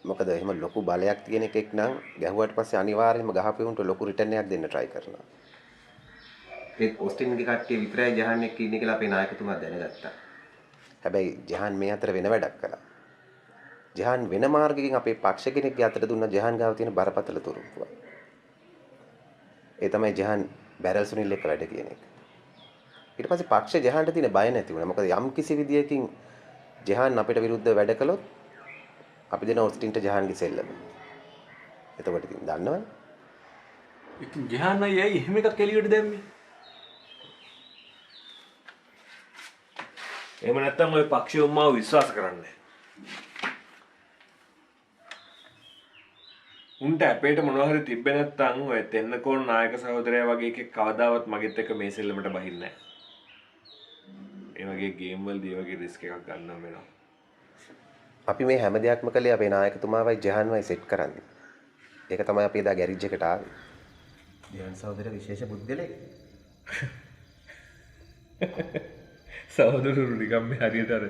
මොකද එහෙම ලොකු බලයක් තියෙන එකෙක් නම් ගැහුවට පස්සේ අනිවාර්යයෙන්ම ගහපු උන්ට ලොකු රිටර්න් එකක් දෙන්න try කරනවා. ඒ ඔස්ටින්ගේ කට්ටිය විතරයි ජහන් එක්ක ඉන්නේ කියලා අපේ නායකතුමා දැනගත්තා. හැබැයි ජහන් මේ අතර වෙන වැඩක් කළා. ජහන් වෙන මාර්ගයකින් අපේ පක්ෂ කෙනෙක්ගේ අතට දුන්න ජහන් ගාව තියෙන බරපතල තුරුම්පුව. ඒ තමයි ජහන් බැරල් සුනිල් එක්ක වැඩ කියන එක. ඊට පස්සේ පක්ෂ ජහන්ට තියෙන බය නැති වුණා. මොකද යම් කිසි විදියකින් ජහන් අපිට විරුද්ධව වැඩ කළොත් අපි දෙන ඔස්ටින්ට ජහන්ගේ සෙල්ලම. එතකොට ඉතින් දන්නවනේ. ඉතින් ජෙහන් අයියා එහෙම එකක් එළියට දැම්මේ. එහෙම නැත්නම් ඔය පක්ෂියෝ මාව විශ්වාස කරන්නේ. උන්ට අපේට මොනවා හරි තිබ්බේ නැත්නම් ඔය තෙන්නකෝන් නායක සහෝදරයා වගේ එකෙක් කවදාවත් මගෙත් එක්ක මේ සෙල්ලමට බහින්නේ නැහැ. ඒ වගේ ගේම් වලදී ඒ වගේ රිස්ක් එකක් ගන්නවා වෙනවා. අපි මේ හැම දෙයක්ම කළේ අපේ නායකතුමාවයි ජහන්වයි සෙට් කරන්නේ. ඒක තමයි අපි එදා ගැරේජ් එකට ආවේ. ජහන් සහෝදර විශේෂ බුද්ධලේ. සහෝදරරු නිකම් මේ හරියට අර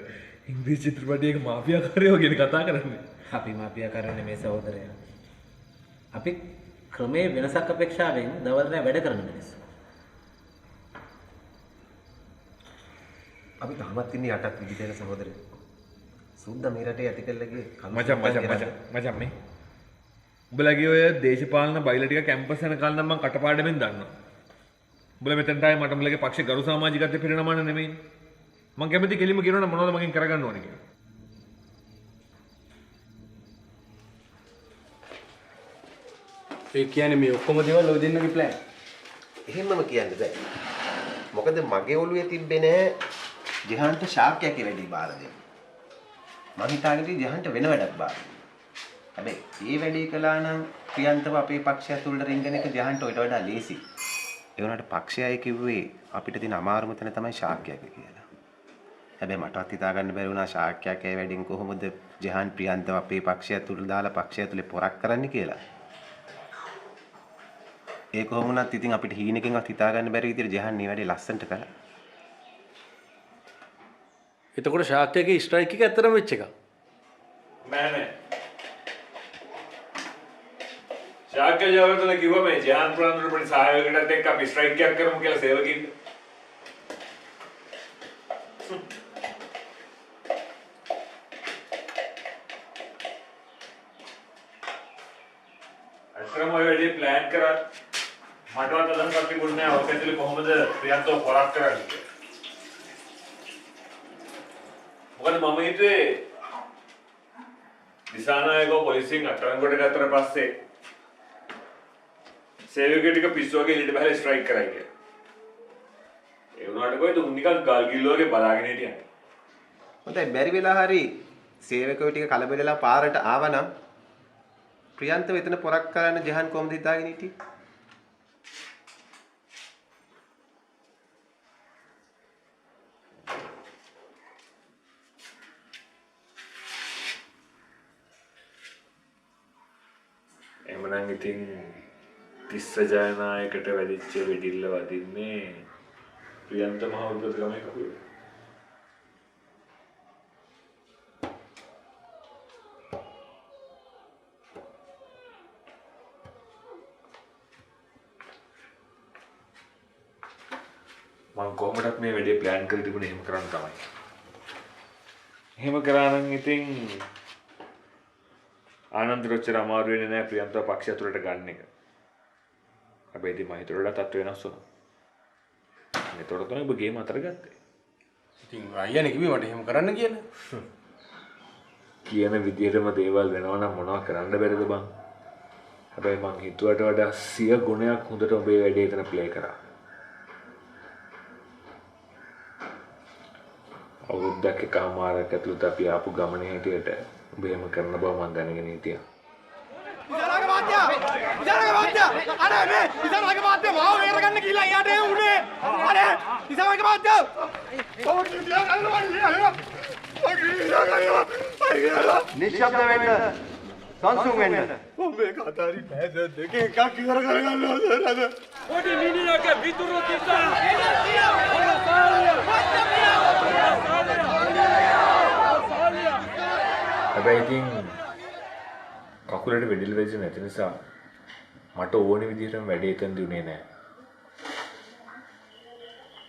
ඉංග්‍රීසි චිත්‍රපටයක මාෆියාකාරයෝ ගැන කතා කරන්නේ. අපි මාෆියාකාරයෝ නෙමේ සහෝදරයා. අපි ක්‍රමයේ වෙනසක් අපේක්ෂාවෙන් දවල් රැ වැඩ කරන මිනිස්සු. අපි තාමත් ඉන්නේ යටත් විදිහේ සහෝදරයෝ. සුද්දා මේ රටේ ඇති කළගේ මචං මේ උඹලගේ ඔය දේශපාලන බයිලා ටික කැම්පස් යන කාලේ නම් මම කටපාඩමින් දන්නවා. උඹලා මෙතනට ආයේ මට උඹලගේ පක්ෂේ ගරු සමාජිකත්වයේ පිරිනමන නෙමෙයි. මම කැමති කෙලිම කියනවනේ මොනවද මගෙන් කරගන්න ඕනේ කියලා. ඒ කියන්නේ මේ ඔක්කොම දේවල් ඔය දෙන්නගේ plan. එහෙමම කියන්න බෑ. මොකද මගේ ඔළුවේ තිබ්බේ නෑ ජහන්ට ශාක්‍යයක් වැඩි බාර දෙන්න. මම හිතාගෙන ඉතින් ජහන්ට වෙන වැඩක් බාර දෙන්න. හැබැයි මේ වැඩේ කළා නම් ප්‍රියන්තව අපේ පක්ෂය ඇතුළට රින්ගන එක ජහන්ට ඔයිට වඩා ලේසි. ඒ වුණාට පක්ෂයයි කිව්වේ අපිට තියෙන අමාරුම තැන තමයි ශාක්‍යයක් කියලා. හැබැයි මටවත් හිතා ගන්න බැරි වුණා ශාක්‍යයක් ඒ වැඩෙන් කොහොමද ජහන් ප්‍රියන්තව අපේ පක්ෂය ඇතුළට දාලා පක්ෂය ඇතුලේ පොරක් කරන්න කියලා. ඒ කොහොම වුණත් ඉතින් අපිට හීනකින්වත් හිතා ගන්න බැරි විදිහට ජහන් මේ වැඩේ ලස්සනට කළා. එතකොට ශාක්‍යගේ ස්ට්‍රයික් එක ඇත්තටම වෙච්ච එකක්. නෑ. ශාක්‍ය ජයවර්ධන කිව්වා මේ ජයන් ප්‍රාන්තර පොඩි සහයෝගයකට එක්ක අපි ස්ට්‍රයික් එකක් කරමු කියලා සේවකින්. අතරම ඔය වැඩේ ප්ලෑන් කරා මටවත් අදහසක් තිබුණේ නැහැ ඔක ඇතුලේ කොහොමද ප්‍රියන්තව පොරක් කරන්නේ කියලා. මොකද මම හිතුවේ දිසානායකව පොලිසියෙන් අත්අඩංගුවට ගත්තට පස්සේ සේවකයෝ ටික පිස්සු වගේ එළියට බහලා ස්ට්‍රයික් කරයි කියලා. ඒ වුණාට කොයිද උන් නිකන් ගල් කිල්ල වගේ බලාගෙන හිටියන්නේ. හොඳයි බැරි වෙලා හරි සේවකයෝ ටික කලබල වෙලා පාරට ආවනම් ප්‍රියන්තව එතන පොරක් කරන්න ජහන් කොහොමද හිතාගෙන හිටියේ? එහෙමනම් ඉතින් තිස්ස ජයනායකට වැඩිච්ච වෙඩිල්ල වදින්නේ ප්‍රියන්ත මහවුරුද්දට ගමේ කකුලේ. මම කොහොමදත් මේ වැඩේ ප්ලෑන් කරලා තිබුණේ එහෙම කරන්න තමයි. එහෙම කරා නම් ඉතින් ආනන්ද රොච්චර අමාරු වෙන්නේ නැහැ ප්‍රියන්තව පක්ෂය ඇතුළට ගන්න එක. හැබැයි ඉතින් මම හිතුවලා තත්ත්ව වෙනස් වුණා. ඒතකොට තමයි ඔබ ගේම අතර ගත්තේ. ඉතින් අයියානේ කිව්වේ මට එහෙම කරන්න කියලා. කියන විදිහටම දේවල් වෙනවා නම් මොනවද කරන්න බැරිද බං? හැබැයි මං හිතුවට වඩා 100 ගුණයක් හොඳට ඔබේ වැඩේ එතන ප්ලේ කරා. අවුරුද්දක් එකමාරක් ඇතුළත අපි ආපු ගමනේ හැටියට ඔබ එහෙම කරන බව මම දැනගෙන හිටියා. ඉතලගේ වාද්‍ය! අනේ මේ ඉතලගේ වාද්‍ය මාව වේර ගන්න කියලා එයාට එහෙම උනේ. අනේ ඉතලගේ වාද්‍ය! නිශ්ශබ්ද වෙන්න. සංසුන් වෙන්න. මේ කතාරි පෑද දෙකේ එකක් ඉවර කරගන්නවා සර්. පොඩි මිනිහගේ විතුරු තිස්සා. හැබැයි ඉතින් කකුලට වෙඩිල් වෙච්ච නැති නිසා මට ඕනේ විදිහටම වැඩේ එතනදී උනේ නැහැ.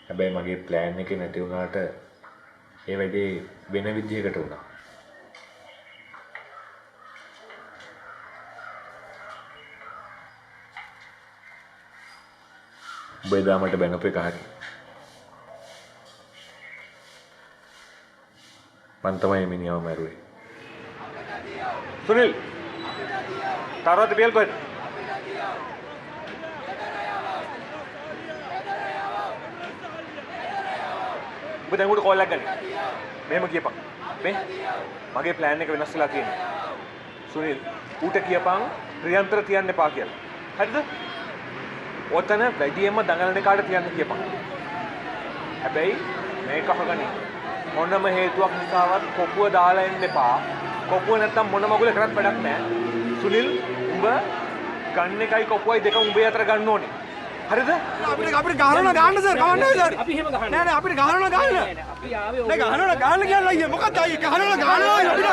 හැබැයි මගේ ප්ලෑන් එකේ නැති වුණාට ඒ වැඩේ වෙන විදිහකට වුණා. ඔබ එදා මට බැනපු එක හරි. මං තමයි මිනිහව මැරුවේ. सुनील तारा बेल पर बुधा मुझे कॉल लगा मैं मगिए पा मैं मगे प्लान ने के विनाश लाती है सुनील ऊटे किया पांग प्रियंतर तियान ने पा किया है तो ओतने वैदिये में दंगल ने काट तियान ने किया पांग है भाई मैं कहाँ का नहीं මොනම හේතුවක් නිසාවත් කොපුව දාලා එන්න එපා. කොපුව නැත්තම් මොන මගුල කරත් වැඩක් නැහැ. සුනිල් උඹ ගන්න එකයි කොපුවයි දෙක උඹේ අතර ගන්න ඕනේ. හරිද? අපිට ගහනවා ගන්න සර්. කවන්නේ සර්. අපි එහෙම ගහන්නේ නෑ නෑ අපිට ගහනවා ගන්න. අපි ආවේ නෑ ගහනවා ගන්න කියලා අයියේ මොකක්ද අයියේ ගහනවා ගන්නවා අපිට.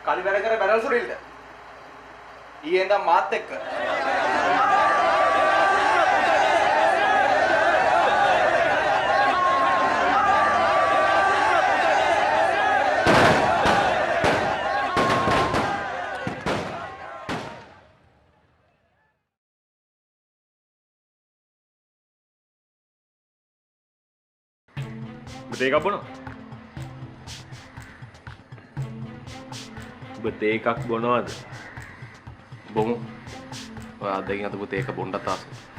කලි වැඩ කර බැරල් සුරිල්ද ඊයේ ඉඳන් මාත් එක්ක තේ එකක් බොනවා. ඔබ තේ එකක් බොනවද? බොමු. ඔය අදකින් අද පුතේ එක බොන්නත් ආසයි.